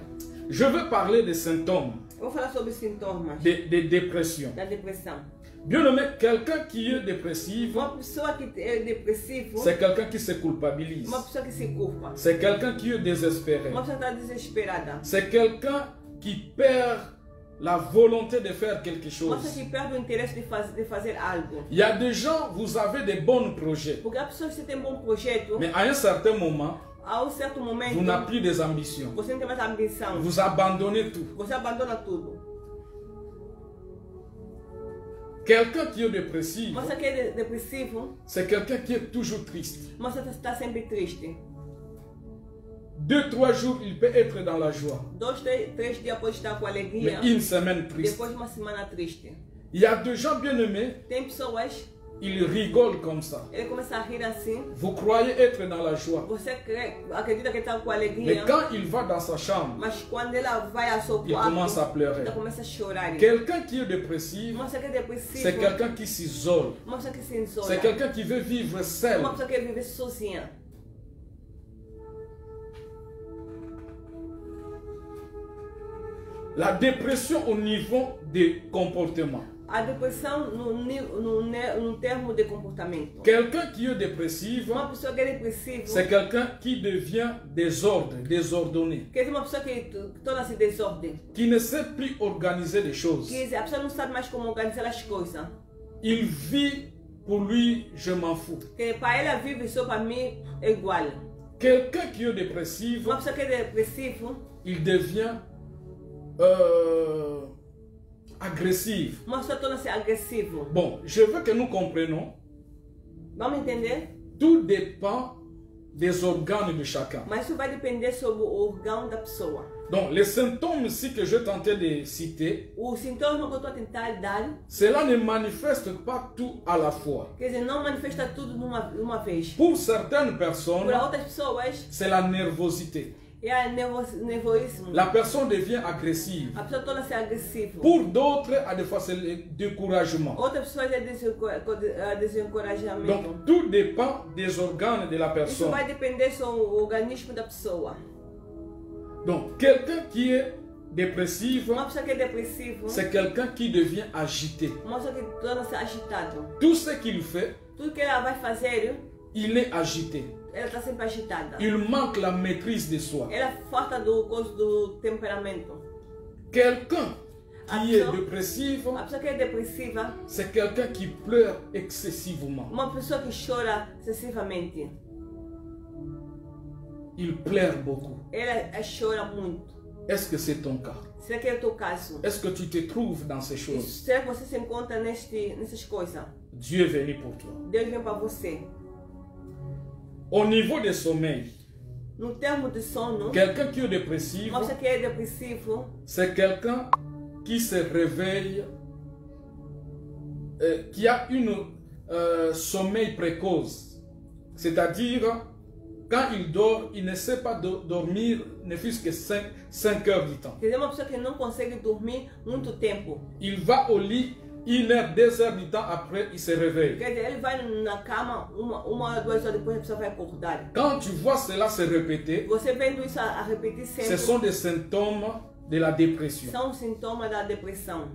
Je veux parler des symptômes Eu vou falar sobre os sintomas de dépression. da depressão. Bien aimé, quelqu'un qui est dépressif, Uma pessoa que é depressivo, c'est quelqu'un qui se culpabilise. uma pessoa que se culpa. C'est quelqu'un qui est désespéré. Uma pessoa que está desesperada. C'est quelqu'un qui perd la volonté de faire quelque Uma chose. pessoa que perde o interesse de fazer algo. Il y a des gens, vous avez des bons projets, Porque a pessoa que tem um bom projeto, mais à un certain moment, a um certo momento, vous n'avez plus des ambitions. você não tem mais ambição. Vous abandonnez tout. Você abandona tudo. Quelqu'un qui est dépressif, Uma pessoa que é depressivo, c'est quelqu'un qui est toujours triste. uma pessoa que está sempre triste. 2-3 jours, il peut être dans la joie, 2, 3 dias pode estar com mais alegria. une semaine triste. Depois de uma semana triste. Il y a des gens bien-aimés, Tem pessoas, ils rigolent comme ça. ele começa a rir assim. Vous croyez être dans la joie, Você acredita que está com mais alegria. quand il va dans sa chambre, Mas quando ela vai ao seu il commence à quarto, pleurer. ela começa a chorar. Quelqu'un qui est dépressif, Uma pessoa que é depressiva, c'est quelqu'un qui s'isole. uma pessoa que se isola, C'est quelqu'un qui veut vivre seul. uma pessoa que vive sozinha. La dépression au niveau des comportements. A depressão no termo de comportamento. Quelqu'un qui est dépressif, Uma pessoa que é depressiva, c'est quelqu'un qui devient désordonné, quer dizer, uma pessoa que torna-se desordem. qui ne sait plus organiser les choses. Quer dizer, a pessoa não sabe mais como organizar as coisas. Il vit pour lui, je m'en fous. Que para ela vive só para mim é igual. Quelqu'un qui est dépressif, Uma pessoa que é depressivo, il devient agressif. uma pessoa torna-se agressivo. Bon, je veux que nous comprenions, Vamos entender? tout dépend des organes de chacun. Mas isso vai depender sobre o órgão da pessoa. Donc, les symptômes ici que je tentais de citer, O sintoma que eu estou a tentar dar, cela ne manifeste pas tout à la fois. quer dizer, não manifesta tudo numa vez. Pour certaines personnes, Para outras pessoas, c'est la nervosité. é nervosismo. La personne devient agressive. A pessoa torna-se agressiva. Pour d'autres, à des fois, c'est le découragement. Outras pessoas é desencorajamento. Donc, tout dépend des organes de la Isso personne. vai depender sobre o organismo da pessoa. Donc, quelqu'un qui est dépressif, Uma pessoa que é depressiva, c'est quelqu'un qui devient agité. uma pessoa que torna-se agitado. Tout ce qu'il fait, Tudo que ela vai fazer, il est agité. ela está sempre agitada. Il manque la maîtrise de soi. Ela falta do temperamento. Quelqu'un qui est Absent. dépressif, A pessoa que é depressiva, c'est quelqu'un qui pleure excessivement. uma pessoa que chora excessivamente. Il pleure beaucoup. Ela chora muito. Est-ce que c'est ton cas? Será que é o teu caso? Est-ce que tu te trouves dans ces choses? Será que você se encontra nessas coisas? Dieu est venu pour toi. Deus vem para você. Au niveau des sommeils, No termo de sono, quelqu'un qui est dépressif, uma pessoa que é depressivo, c'est quelqu'un qui se réveille, qui a un sommeil précoce. C'est-à-dire, quand il dort, il ne sait pas dormir ne fût-ce que 5 heures du temps. quer dizer, uma pessoa que não consegue dormir muito tempo. Il va au lit 1 heure, 2 heures du temps après, il se réveille. Quer dizer, ele vai na cama, uma ou 2 horas depois a pessoa vai acordar. Quand tu vois cela se répéter, Você vendo isso a repetir ce sempre, sont des symptômes de la dépression. são sintomas da depressão.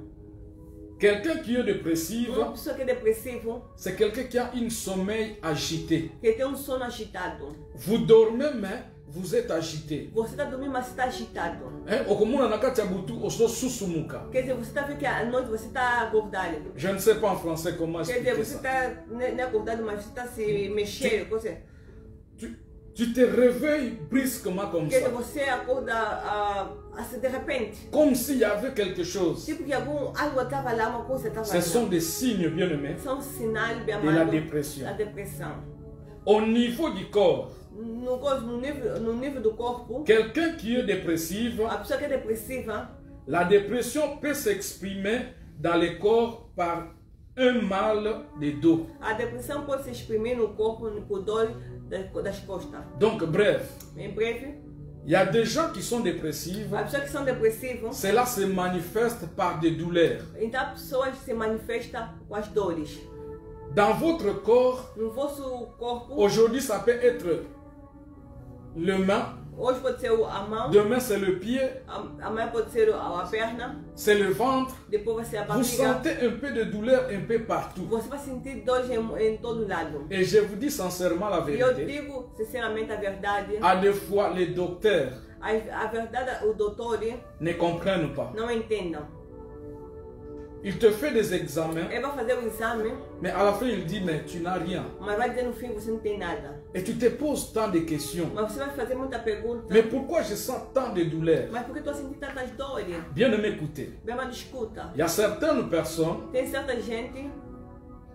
Quelqu'un qui est dépressif, Uma pessoa que é depressivo, c'est quelqu'un qui a un sommeil agité. que tem sono agitado. Vous dormez, mais vous êtes agité. Você está dormindo, mas está agitado. Hein? Okomuna nakati ya butu, oso susumuka. Quer dizer, você está vendo que à noite você está acordado. Je ne sais pas en français comment Quer dizer, expliquer você ça. está não acordado, mas você está se mexendo. Tu te réveilles brusquement comme Quer dizer, ça. você acorda assim de repente. Comme s'il y avait quelque chose. Tipo que algo estava lá, uma coisa estava Ce lá. sont des signes, bien aimés, São sinais bem de la amados dépression. da depressão. Au niveau du corps, No nível do corpo, quelqu'un qui est dépressif, a pessoa que é depressiva, la dépression peut s'exprimer dans le corps par un mal de dos. a depressão pode se exprimir no corpo por dor das costas. Donc, bref, Em breve, il y a des gens qui sont dépressifs, as pessoas que são depressivas, cela se manifeste par des douleurs. então as pessoas se manifestam com as dores. Dans votre corps, No vosso corpo, aujourd'hui, ça peut être le main, hoje pode ser a mão, demain, c'est le pied, amanhã pode ser a perna, c'est le ventre. depois vai ser a Vous barriga. sentez un peu de douleur un peu partout. Você vai sentir dores em todo lado. Et je vous dis sincèrement la E eu vérité. digo sinceramente a verdade. À des fois, les docteurs A verdade, o doutor ne comprennent pas. não entendem. Il te fait des examens, Ele vai fazer o exame, mais à la fin, il dit, mais tu n'as rien. mas vai dizer no fim você não tem nada. Et tu te poses tant de questions. Mas você vai fazer muita pergunta. Mais pourquoi je sens tant de douleurs? Mas por que estou sentindo tantas dores? Bien aimé, écoutez. Bem, mas escuta. Il y a certaines personnes, Tem certa gente,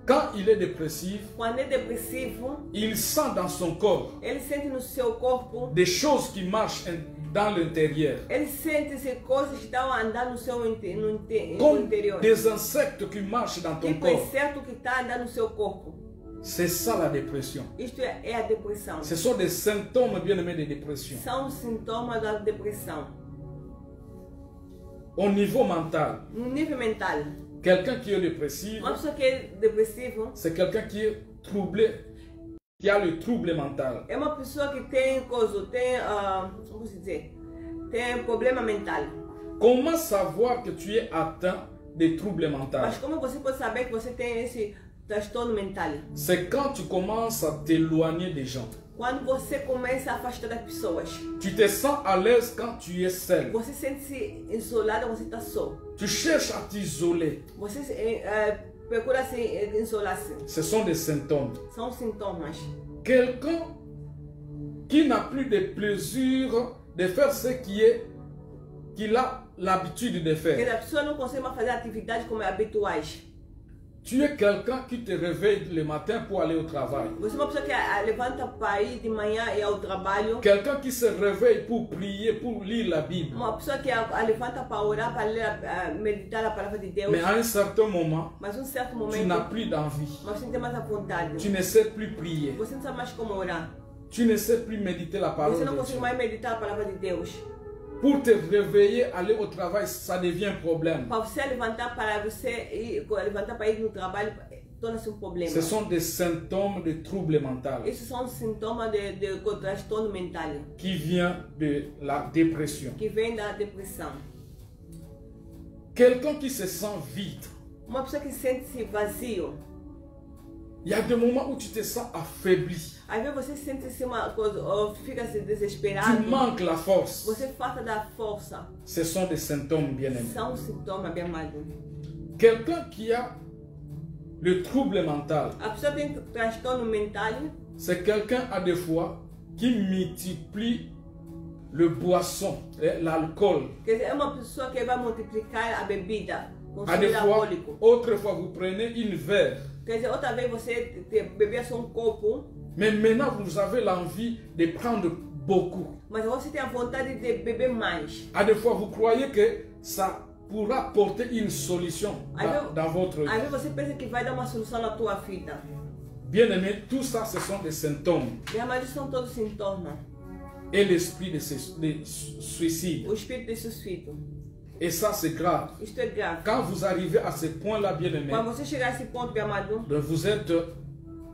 quand il est dépressif, quando é depressivo, il sent dans son corps ele sente no seu corpo, des choses qui marchent dans l'intérieur. ele sente coisas que estão andando no seu no Comme interior. des insectes qui marchent dans ton Tipo, é corps. certo que está andando no seu corpo. C'est ça la dépression. Isto é a depressão. Ce sont des symptômes bien aimés de dépression. São sintomas da depressão. Au niveau mental, No nível mental, quelqu'un qui est dépressif, uma pessoa que é depressiva c'est quelqu'un qui est troublé, qui a le trouble mental. é uma pessoa que tem coisa, tem, como se dizer, tem problema mental. Comment savoir que tu es atteint de troubles mentaux? Mas como você pode saber que você tem esse transtorno mental? C'est quand tu commences à t'éloigner des gens. Quando você começa a afastar das pessoas. Tu te sens à l'aise quand tu es seul. Você sente-se isolado, você está só. Tu cherches à t'isoler. Você procura se isolar-se. Ce sont des symptômes. São sintomas. Quelqu'un qui n'a plus de plaisir de faire ce qu'il a l'habitude de Porque faire. a pessoa não consegue mais fazer atividades como habituais. Tu es quelqu'un qui te réveille le matin pour aller au travail. Você é uma pessoa que levanta para ir de manhã e ao trabalho. Quelqu'un qui se réveille pour prier, pour lire la Bible. Uma pessoa que levanta para orar, para ler, meditar a palavra de Deus. Mais à un certain moment, Mas um certo momento, tu n'as plus d'envie. mas você não tem mais a vontade. Tu ne sais plus prier. Você não sabe mais como orar. Tu ne sais plus méditer la parole Você não de consegue Dieu. mais meditar a palavra de Deus. Pour te réveiller, aller au travail, ça devient un problème. Para você levantar para ir no trabalho, torna-se um problema. Ce sont des symptômes de troubles mentaux Esses são sintomas de transtorno mental qui viennent de la dépression. que vem da depressão. Quelqu'un qui se sent vide. Uma pessoa que sente-se vazio. Il y a des moments où tu te sens affaibli. Às vezes você sente-se uma coisa, ou fica-se Tu desesperado. manques la force. Você falta da força. Ce sont des symptômes bien-aimés. São sintomas, bem amado. Quelqu'un qui a le trouble mental, A pessoa tem transtorno mental. c'est quelqu'un à des fois qui multiplie le boisson, l'alcool. Quer dizer, é uma pessoa que vai multiplicar a bebida. À des Consumo fois, alcoólico. autrefois, vous prenez une verre. Quer dizer, outra vez você bebia só um copo, Mais maintenant, vous avez l'envie de prendre beaucoup. mas você tem a vontade de beber mais. À des fois, vous croyez que ça pourra porter une solution dans votre Às vie. vezes você pensa que vai dar uma solução na tua vida. Bien-aimé, tout ça, ce sont des symptômes. Bem, mas isso são todos sintomas. Et l'esprit de suicide. O espírito de suicídio. Et ça, c'est grave. Isto é grave. Quand vous arrivez à ce point-là, bien-aimé, Quando você chegar a esse ponto, meu amado, vous êtes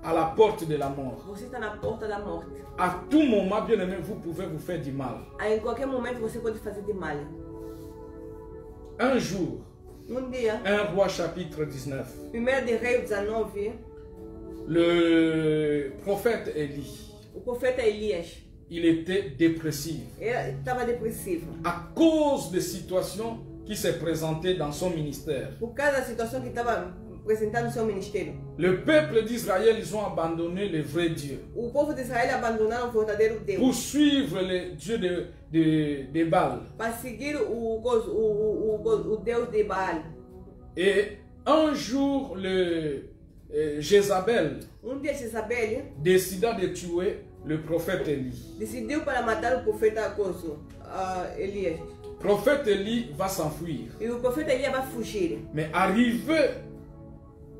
à la porte de la mort. você está na porta da morte. À tout moment, bien-aimé, vous pouvez vous faire du mal. Aí, em qualquer momento você pode fazer de mal. Un jour, Dia, 1 Roi chapitre 19, 1 de Reis 19, le prophète Élie, o profeta Elias, il était dépressif ele estava depressivo. à cause des situations qui se présentaient dans son ministère. Por causa da situação que estava apresentando no seu ministério. Le peuple d'Israël, ils ont abandonné le vrai Dieu O povo de Israel abandonaram o verdadeiro Deus. pour suivre le Dieu de Baal. Para seguir o Deus de Baal. Et un jour, Jézabel Dia Jezabel décida de tuer le prophète Élie. decidiu para matar o profeta Elias. Le prophète Élie va s'enfuir. E o profeta Elias vai fugir. Mais arrivé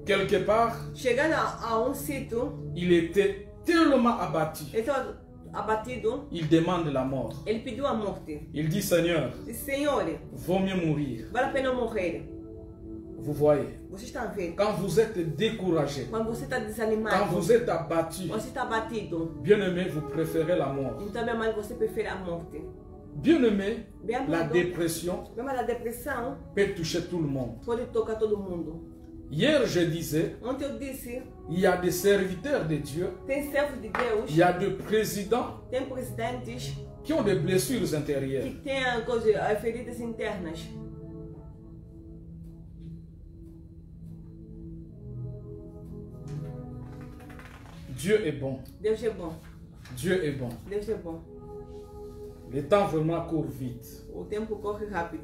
quelque part, Chegando a sítio, il était tellement abattu. ele estava abatido. Il demande la mort. Ele pediu a morte. Il dit, Seigneur, Disse, Senhor, vaut mieux mourir. vale a pena morrer. Vous voyez, Você está vendo? quand vous êtes découragé, Quando você está quand desanimado, vous êtes abattu, você está abatido. bien-aimé, vous préférez la mort. Então, minha mãe, você prefere a morte. Bien-aimé, Bem la amado. dépression Mesmo a depressão peut toucher tout le monde. pode tocar todo mundo. Hier, je disais, Ontem eu disse, il y a des serviteurs de Dieu, tem servos de Deus, il y a des présidents tem presidentes qui ont des blessures intérieures. que têm feridas internas. Dieu est bon. Deus é bom. Dieu est bon. Deus é bom. Le temps vraiment court vite. O tempo corre rápido.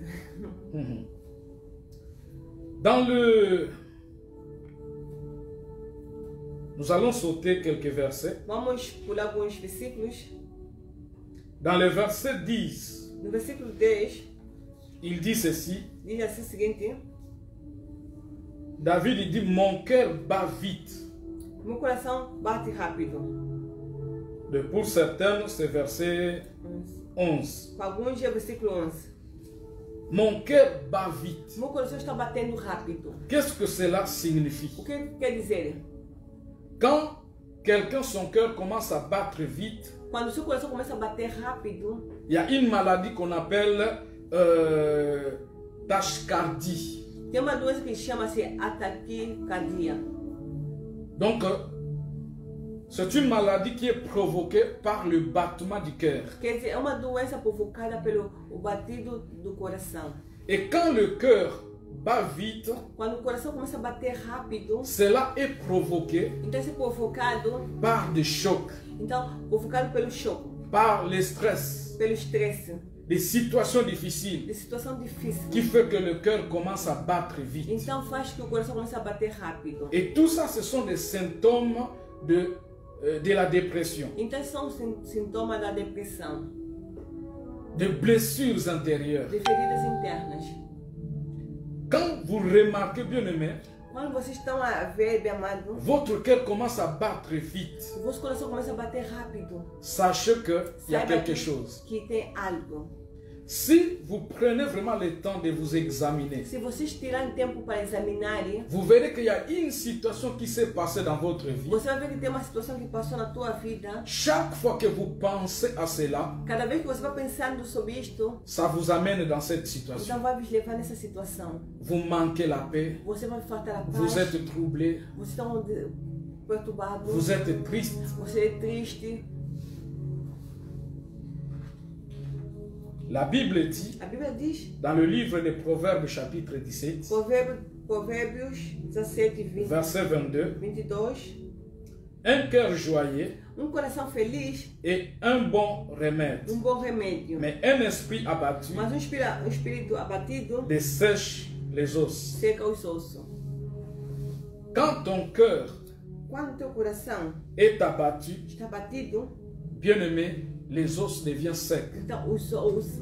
Dans Nous allons sauter quelques versets. Vamos pular alguns versículos. Dans le verset 10, No versículo 10, il dit ceci. diz assim o seguinte: David il dit, mon cœur bat vite. meu coração bate rápido. Pour certains, c'est verset 11. Para alguns é o versículo 11. Mon cœur bat vite. Meu coração está batendo rápido. Qu'est-ce que cela signifie? O que quer dizer? Quand quelqu'un, son cœur commence à battre vite, Quando o seu coração começa a bater rápido, il y a une maladie qu'on appelle tachycardie. tem uma doença que chama-se ataque cardíaco. Donc, c'est une maladie qui est provoquée par le battement du cœur. Quer dizer, é uma doença provocada pelo batido do coração. Et quand le cœur bat vite, Quando o coração começa a bater rápido, cela est provoqué então é provocado, par des chocs, então provocado pelo choque, par le stress, pelo estresse, des situations difficiles de situação difícil. qui fait que le cœur commence à battre vite. Então faz que o coração comece a bater rápido. Et tout ça, ce sont des symptômes de la dépression, Então são sintomas da depressão, de blessures intérieures. de feridas internas. Quand vous remarquez, bien aimé, Quando vocês estão a ver, bem amado, votre cœur commence à battre vite. o vosso coração começa a bater rápido. Sachez qu'il y a Saiba quelque chose. que tem algo. Si vous prenez vraiment le temps de vous examiner, Se vocês tirarem tempo para examinarem, vous verrez qu'il y a une situation qui s'est passée dans votre vie. você vai ver que tem uma situação que passou na tua vida. Chaque fois que vous pensez à cela, Cada vez que você vai pensando sobre isto, ça vous amène dans cette situation. então vai vos levar nessa situação. Vous manquez la paix, Você vai faltar a paz. vous êtes troublé, Você está perturbado. vous êtes triste. Você é triste. La Bible dit, A Bíblia diz, dans le livre des Proverbes chapitre 17, Provérbios 17, 20, verset 22, 22. un cœur joyeux Coração feliz, est un bon remède, bom remédio. mais un esprit abattu Mas espírito abatido dessèche les os. seca os ossos. Quand ton cœur Quando teu coração est abattu, está abatido, bien-aimé, les os deviennent secs. então os ossos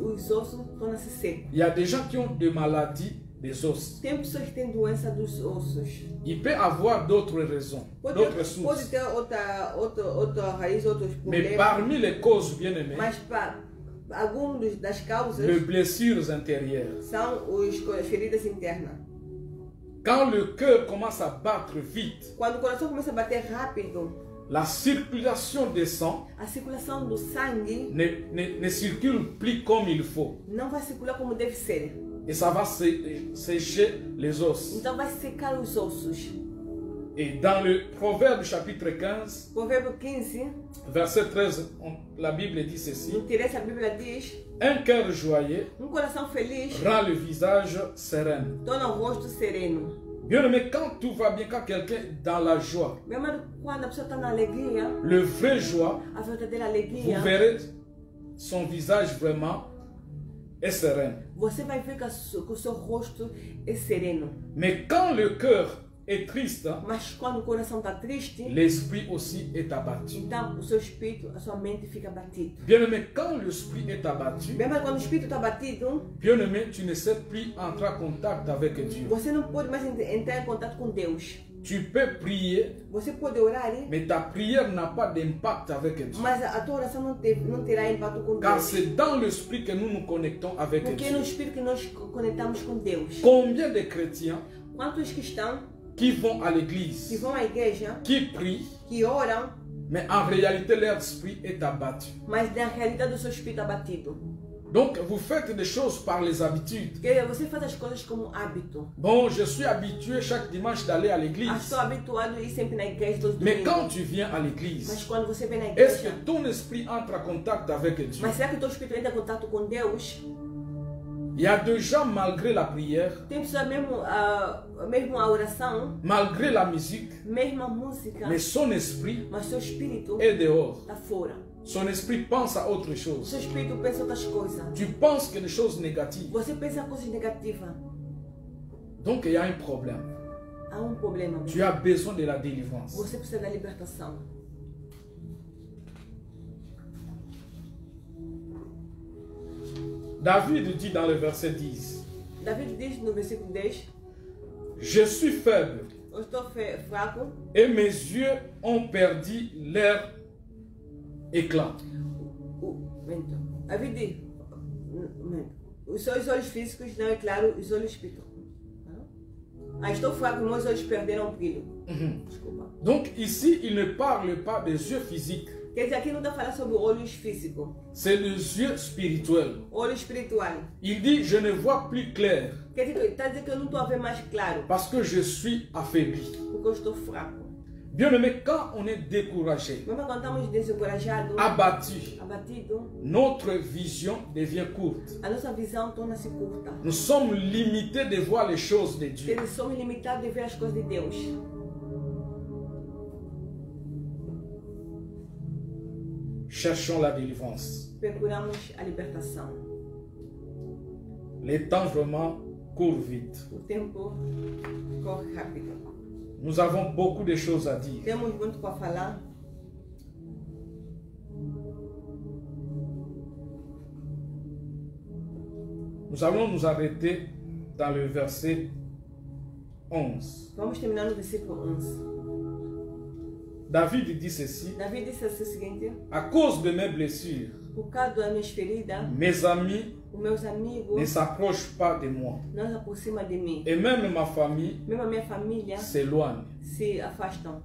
tornam-se secos. Il y a des gens qui ont des maladies des os. Tem pessoas que têm doença dos ossos. Il peut avoir d'autres raisons, d'autres Pode sources. ter outra raiz, outros Mais problemas. parmi les causes, bien-aimées, Mas algumas das causas les blessures intérieures. são as feridas internas. Quand le cœur commence à battre vite, Quando o coração começa a bater rápido, la circulation des sangs a circulação do sangue ne circule plus comme il faut. não vai circular como deve ser. Et ça va sécher les os. Então vai secar os ossos. Et dans le Proverbe chapitre 15, Provérbio 15, verset 13, la Bible dit ceci. no Teresa, a Bíblia diz: Un cœur joyeux coração feliz rend le visage serein. torna o rosto sereno. Bien aimé, quand tout va bien, quand quelqu'un est dans la joie, Meu amado, quando a pessoa está na alegria, le vrai joie, a verdadeira vous alegria, verrez son visage vraiment est serein. você vai ver que o seu rosto é sereno. Mais quand le cœur est triste, Mas quando o coração está triste, l'esprit aussi est abattu. então o seu espírito, a sua mente fica batido. Bien aimé, quand l'esprit est abattu, Bem, mas quando o espírito está batido, bien aimé, tu ne sais plus entrer en contact avec Dieu. você não pode mais entrar em contato com Deus. Tu peux prier, Você pode orar, mais ta prière n'a pas d'impact avec Dieu. mas a tua oração não terá impacto com Car Deus. c'est dans l'esprit que nous nous connectons avec Porque é no Dieu. espírito que nós conectamos com Deus. Combien de chrétiens Quantos cristãos qui vont à que l'église, vão à igreja, qui prient, que oram, mais en réalité leur esprit est abattu. mas na realidade o seu espírito é abatido? Donc vous faites des choses par les habitudes. Porque você faz as coisas como hábito. Bon, je suis habitué chaque dimanche d'aller à l'église. Estou habituado a ir sempre na igreja todos os Mais quand domingos. tu viens à Mas l'église, quando você vem na est-ce igreja, que ton esprit entre en contact avec Dieu? mas será que o teu espírito entra em contato com Deus? Il y a des gens, malgré la prière, Tem pessoas mesmo a oração, malgré la musique, mesmo a música, mais son esprit mas seu espírito est dehors. está fora. Son esprit pense à autre chose. Seu espírito pensa outras coisas. Tu penses que des choses négatives. Você pensa coisas negativas. Donc il y a un problème. Há problema. Tu as besoin de la délivrance. Você precisa da libertação. David dit dans le verset 10, David diz no versículo 10: je suis faible eu estou fraco et mes yeux ont perdu leur éclat. David diz: os seus olhos físicos não é claro, os olhos espirituais. Estou fraco, meus olhos perderam o brilho. Desculpa. Donc ici, il ne parle pas des yeux physiques. Quer dizer, aqui não está falando sobre olhos físicos. C'est les yeux spirituels. Olho espiritual. Il dit, je ne vois plus clair Quer dizer, está dizendo que eu não estou a ver mais claro. parce que je suis affaibli. Porque eu estou fraco. Bien aimé, quand on est découragé, Mesmo quando estamos desencorajados, abattu, abatidos, notre vision devient courte. a nossa visão torna-se curta. Nous sommes limités de voir les choses de Dieu. Eles somos limitados de ver as coisas de Deus. Cherchons la délivrance. Procuramos a libertação. Le temps vraiment court vite. O tempo corre rápido. Nous avons beaucoup de choses à dire. Temos muito para falar. Nous allons nous arrêter dans le verset 11. Vamos terminar no versículo 11. David dit ceci: Davi disse assim o seguinte: à cause de mes blessures, por causa das minhas feridas, mes amis os meus ne amigos s'approchent pas de moi. não se aproximam de mim. Et même ma famille Mesmo a minha família s'éloigne. se afastam.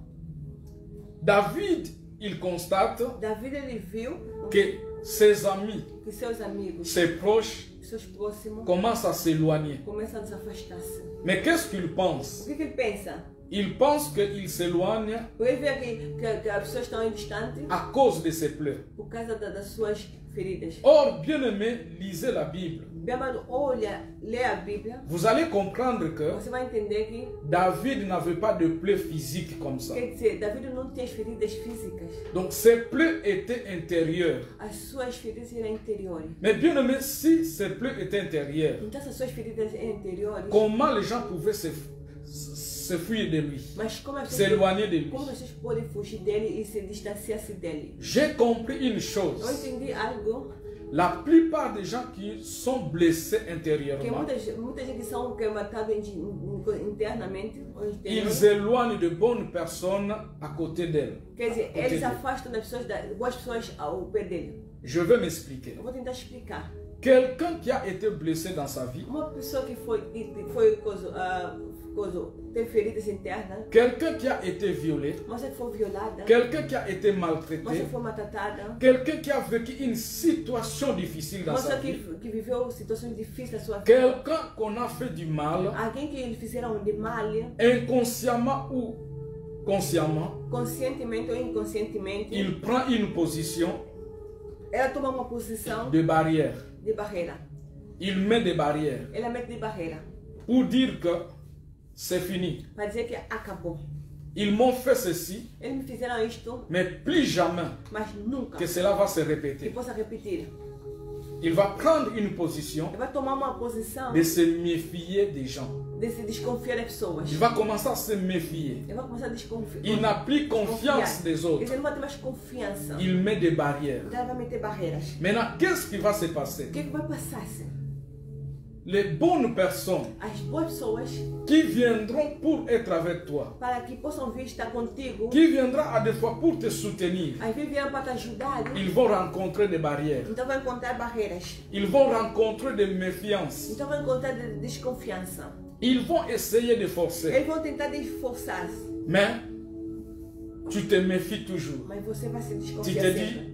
David, il constate Davi ele viu que ses amis, que seus amigos, ses proches seus próximos, commencent à s'éloigner. começam a se afastar-se. Mais qu'est-ce qu'il pense? O que ele pensa? Il pense qu'il s'éloigne Ele vê que as pessoas estão distantes à cause de ses pleurs. por causa das suas feridas. Or, bien-aimé, lisez la Bible. Bem amado, olha, lê a Bíblia, Vous allez comprendre que você vai entender que, David n'avait pas de plaies physiques comme ça. quer dizer, Davi não tinha as feridas físicas. Donc ses plaies étaient intérieures. As suas feridas eram interiores. Mais bien aimé, si ces plaies étaient intérieures, Então, se as suas feridas eram interiores, comment les gens pouvaient se fuir de lui, mas como as pessoas, s'éloigner de lui? como as pessoas podem fugir dele e se distanciar-se dele? J'ai compris une Eu chose. entendi algo La plupart des gens qui sont blessés que intérieurement, muitas gente que são matadas internamente ou ils exteriormente. éloignent de bonnes personnes à côté d'elles. Quer dizer, côté eles dele. afastam das pessoas, das boas pessoas ao pé dele. Je vais m'expliquer. Eu vou tentar explicar. Quelqu'un qui a été blessé dans sa vie, Uma pessoa que foi teve feridas internas, quelqu'un qui a été violé, uma pessoa que foi violada, quelqu'un qui a été uma maltraité, pessoa que foi maltratada, quelqu'un qui a vécu une situation difficile dans uma sa pessoa vie, que viveu situações difíceis na sua vida, quelqu'un qu'on a fait du mal, alguém que eles fizeram de mal, inconsciemment ou consciemment, conscientemente ou inconscientemente, il prend une position ela toma uma posição de barrière. de barreira. Il met des barrières Ela mete de barreira pour dire que c'est fini. para dizer que acabou. Ils m'ont fait ceci, Eles me fizeram isto, mais plus jamais mas nunca que cela va se que répéter. possa repetir. Il va prendre une position Ele vai tomar uma posição de se méfier des gens. de se desconfiar das pessoas. Il va commencer à se méfier. Ele vai começar a desconfiar. Il n'a plus confiance des autres. Ele não vai ter mais confiança. Il met des barrières. Então ela vai meter barreiras. Maintenant, qu'est-ce qui va se passer? O que vai passar-se? Les bonnes personnes As boas pessoas, qui viendront pour être avec toi, para que possam vir estar contigo, qui viendra à des fois pour te soutenir, às vezes vieram para te ajudar, ils vont rencontrer des barrières. então vai encontrar barreiras. Ils vont rencontrer des méfiances. Então vai encontrar desconfiança. Ils vont essayer de forcer. Eles vão tentar esforçar-se, Mais tu te méfies toujours. mas você vai se Tu desconfiar te sempre. dis,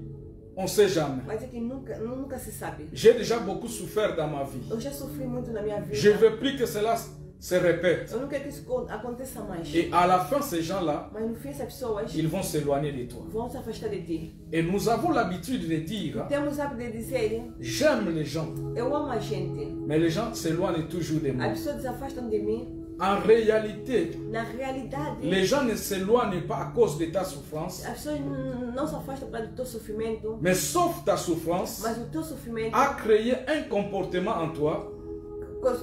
on ne sait jamais. Vai dizer que nunca se sabe. J'ai déjà beaucoup souffert dans ma vie. Eu já sofri muito na minha vida. Je ne veux plus que cela se répète. Eu não quero que isso aconteça mais. Et à la fin, ces gens-là, Mas no fim, essas pessoas ils vont s'éloigner de toi. vão se afastar de ti. Et nous avons l'habitude de dire, Temos o hábito de dizer, j'aime les gens, eu amo a gente. mais les gens s'éloignent toujours de moi. As pessoas desafastam de mim. En réalité, Na realidade, les gens ne s'éloignent pas à cause de ta souffrance, as pessoas não se afastam para o teu sofrimento, mais sauf ta souffrance mas o teu sofrimento a créé un comportement en toi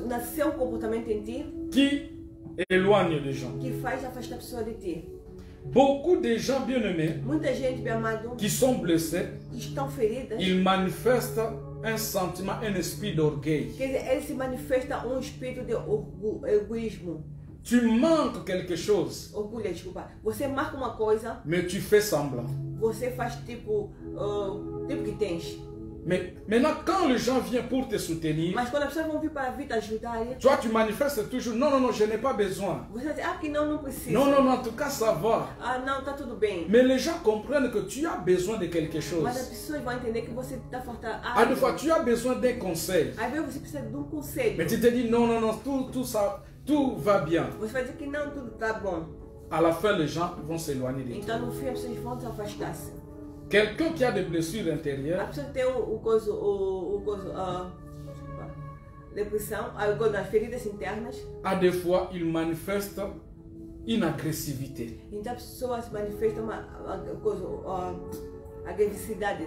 nasceu um comportamento em ti qui éloigne les gens. que faz afastar a pessoa de ti. Beaucoup de gens bien-aimés Muita gente, meu amado, qui sont blessés, que estão feridas, ils manifestent un sentiment, un esprit d'orgueil. quer dizer, ele se manifesta espírito de egoísmo. Tu manques quelque chose, Orgulho, desculpa. Você marca uma coisa, mais tu fais semblant. você faz tipo que tens. Mais maintenant, quand les gens viennent pour te soutenir, Mas quando as pessoas vão vir para vir te ajudar, toi tu manifestes toujours, non, non, non, je n'ai pas besoin. você vai dizer, que não precisa. Non, non, non, en tout cas, ça va. Ah, não, tá tudo bem. Mais les gens comprennent que tu as besoin de quelque chose. Mas as pessoas vão entender que você está faltando. À des fois, tu as besoin d'un conseil. Às vezes você precisa de um conselho. Mais tu te dis, non, non, non, tout ça, tout va bien. Você vai dizer que não, tudo tá bom. À la fin, les gens vont s'éloigner de toi. Então no fim as pessoas vão se afastar-se. Quelqu'un qui a des blessures A intérieures, pessoa tem depressão, as feridas internas. à des fois, il manifeste une agressivité. Então a pessoa se manifesta uma agressividade.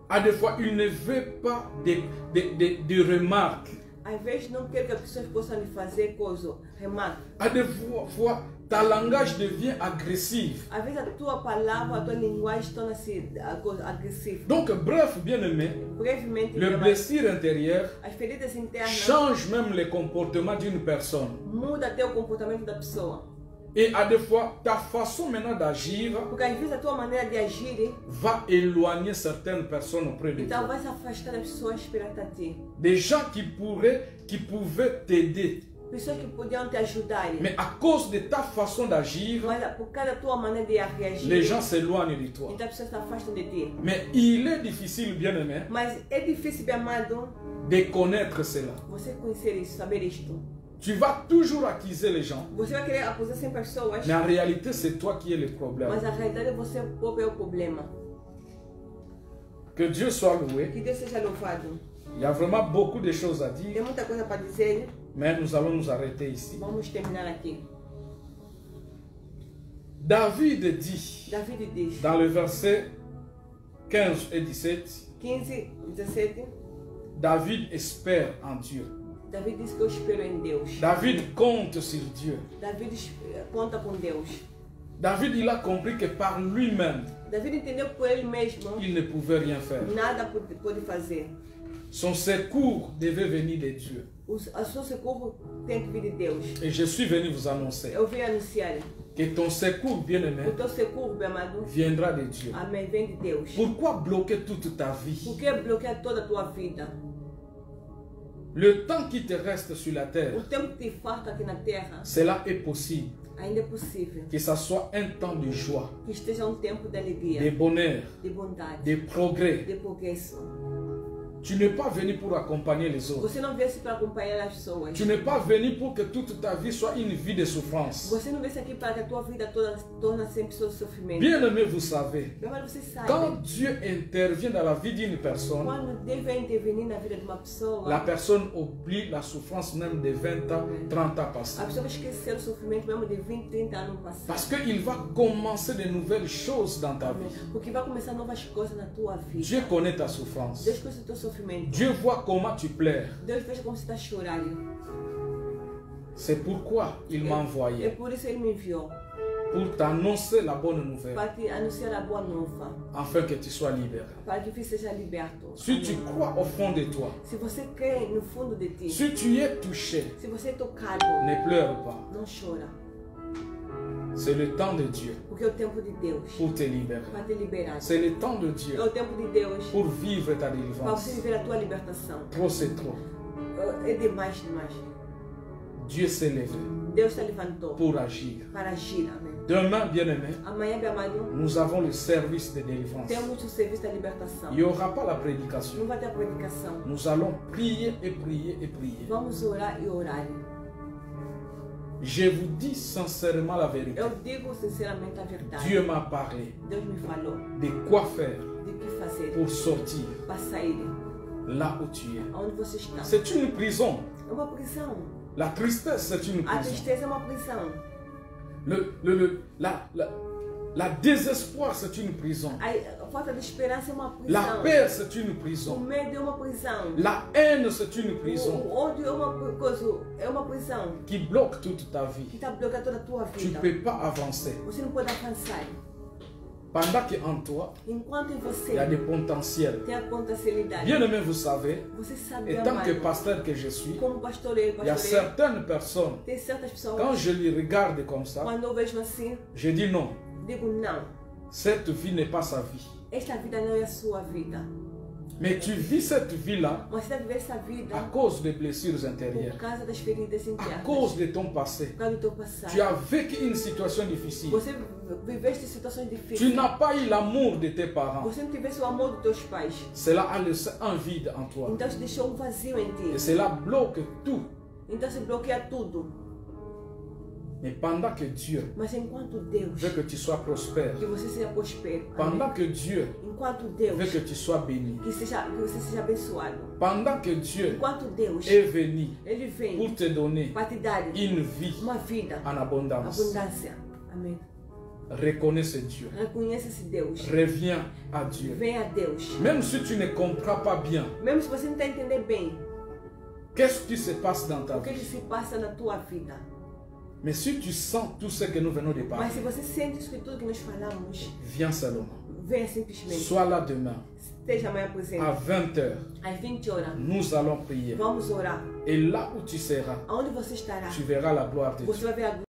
À des fois, il ne veut pas de remarques. Às Às vezes não quer que as pessoas possam lhe fazer coisa, remarque. À des fois, ta langage devient agressif. Às vezes a tua palavra, a tua linguagem torna-se agressiva. Donc, bref, bien-aimé, Brevemente, le blessure intérieure as feridas internas change même le comportement d'une personne. muda até o comportamento da pessoa. Et à des fois, ta façon maintenant d'agir Porque às vezes a tua maneira de agir, va éloigner certaines personnes auprès de então toi. vai se afastar das pessoas perante a ti. Des gens qui pouvaient t'aider. Pessoas que podiam te ajudar. Mais à cause de ta façon d'agir, Mas por causa da tua maneira de reagir, les gens s'éloignent de toi. então as pessoas se afastam de ti. Mais il est difficile, bien-aimé, Mas é difícil, meu amado, de connaître cela. você conhecer isso, saber isto. Tu vas toujours accuser les gens, Você vai querer acusar sempre pessoas, mais en réalité, c'est toi qui es le problème. mas a realidade é você próprio é o problema. Que Dieu soit loué. Que Deus seja louvado. Il y a vraiment beaucoup de choses à Tem dire, muita coisa para dizer, mais nous allons nous arrêter ici. vamos terminar aqui. David dit, David diz, dans le verset 15 et 17, 15, 17, David espère en Dieu. David diz que eu espero em Deus. David compte sur Dieu. David conta com Deus. David, il a compris que par lui-même, David entendeu que por ele mesmo il ne pouvait rien faire. nada pode fazer. Son secours devait venir de Dieu. O seu socorro tem que vir de Deus. Et je suis venu vous annoncer Eu vim anunciar que ton secours, bien-aimé, o teu socorro, meu amado. viendra de Dieu. Amém. Vem de Deus. Pourquoi bloquer toute ta vie? Por que bloquear toda a tua vida? Le temps qui te reste sur la O terre, tempo que te falta aqui na terra cela est possible. ainda é possível. Que ça soit un temps de joie, Que esteja um tempo de de alegria, bonheur, de bondade, de progrès. de progresso. Tu n'es pas venu pour accompagner les autres. Você não veio aqui para acompanhar as pessoas. Tu n'es pas venu pour que toute ta vie soit une vie de souffrance. Você não veio aqui para que a tua vida toda torne sempre seu sofrimento. Bien-aimé, vous savez, Meu amado, você sabe. quand Dieu intervient dans la vie d'une personne, Quando Deus vai intervenir na vida de uma pessoa, la personne oublie la souffrance même de 20 ans, 30 ans a passés. pessoa vai esquecer o sofrimento mesmo de 20, 30 anos passados. Parce qu'il va commencer de nouvelles choses dans ta vie. Porque vai começar novas coisas na tua vida. Dieu connaît ta souffrance. Deus conhece o teu sofrimento. Dieu voit comment tu pleures. Deus veja como você está chorando. C'est pourquoi il m'a É envoyé por isso ele me enviou. pour t'annoncer la bonne nouvelle, Para te anunciar a boa nova. afin que tu sois libéré. Para que o filho seja liberto. Si tu Amém. crois au fond de toi, Se você crê no fundo de ti, si tu es touché, se você é tocado, ne pleure pas. não chora. C'est le temps de Dieu Porque é o tempo de Deus pour te libérer. para te liberar. C'est le temps de Dieu É o tempo de Deus pour vivre ta para você délivrance. viver a tua libertação. Trop, c'est trop. É demais, demais. Dieu s'est levé Deus te levantou pour agir. para agir. Amém. Demain, bien-aimé, Amanhã, meu amado, nous avons le service de délivrance. temos o serviço da libertação. Il n'y aura pas la Não prédication. vai ter a predicação. Nous allons prier et prier et prier. Vamos orar e orar. Je vous dis sincèrement la vérité. Eu digo sinceramente a verdade. Dieu m'a parlé Deus me falou de quoi faire de que fazer pour sortir para sair là où tu es. aonde você está. C'est une prison. É uma prisão. La tristesse, c'est une A prison. tristeza é uma prisão. La désespoir, c'est une prison. A falta de esperança é uma prisão. La peur, c'est une O prison. medo é uma prisão. La haine, c'est une prison O ódio é uma coisa, é uma prisão qui bloque toute ta que vie. está bloqueando toda a tua Tu ne vida. peux pas avancer. Você não pode avançar. Pendant qu'en toi, Enquanto em você il y a des potentiels. tem a potencialidade. Bien aimé, vous savez, Você sabe, étant que amado, pasteur que je suis, como pastoreiro, il y a certaines personnes, tem certas pessoas, quand je les regarde comme ça, quando eu vejo assim, je dis non, digo não, cette vie n'est pas sa vie. esta vida não é a sua vida. Mais tu vis cette vie-là Mas você deve viver essa vida à cause des blessures por intérieures, causa das feridas à internas, cause de ton passé. por causa do teu passado. Tu as vécu une situation difficile. Você viveste situações Tu difíceis. n'as pas eu l'amour de tes parents. Você não tivesse o amor dos teus pais. Cela a laissé un vide en toi. Então se deixou um vazio em Et ti. cela bloque tout. Então se bloqueia tudo. Mais pendant que Dieu Mas enquanto Deus veut que tu sois prospère, que você seja prospero. Amém. pendant que Dieu Enquanto Deus veut que tu sois béni, que você seja abençoado. pendant que Dieu Enquanto Deus est venu ele vem pour te donner para te dar une vie uma vida, en abondance, abundância. Amém. reconnais ce Dieu. Reconheça esse Deus. Reviens à Dieu. Venha a Deus. Même si tu ne comprends pas bien, Mesmo se você não está entendendo bem, Qu'est-ce qui se passe dans ta O que vie? se passa na tua vida? Mais si tu sens tout ce que nous venons de parler, Mas se você sente isso que tudo que nós falamos, viens seulement. venha simplesmente. Sois là demain Esteja amanhã presente. à 20h. Às 20 horas. Nous allons prier. Vamos orar. Et là où tu seras, Aonde você estará? tu verras la gloire de Dieu. Você vai ver a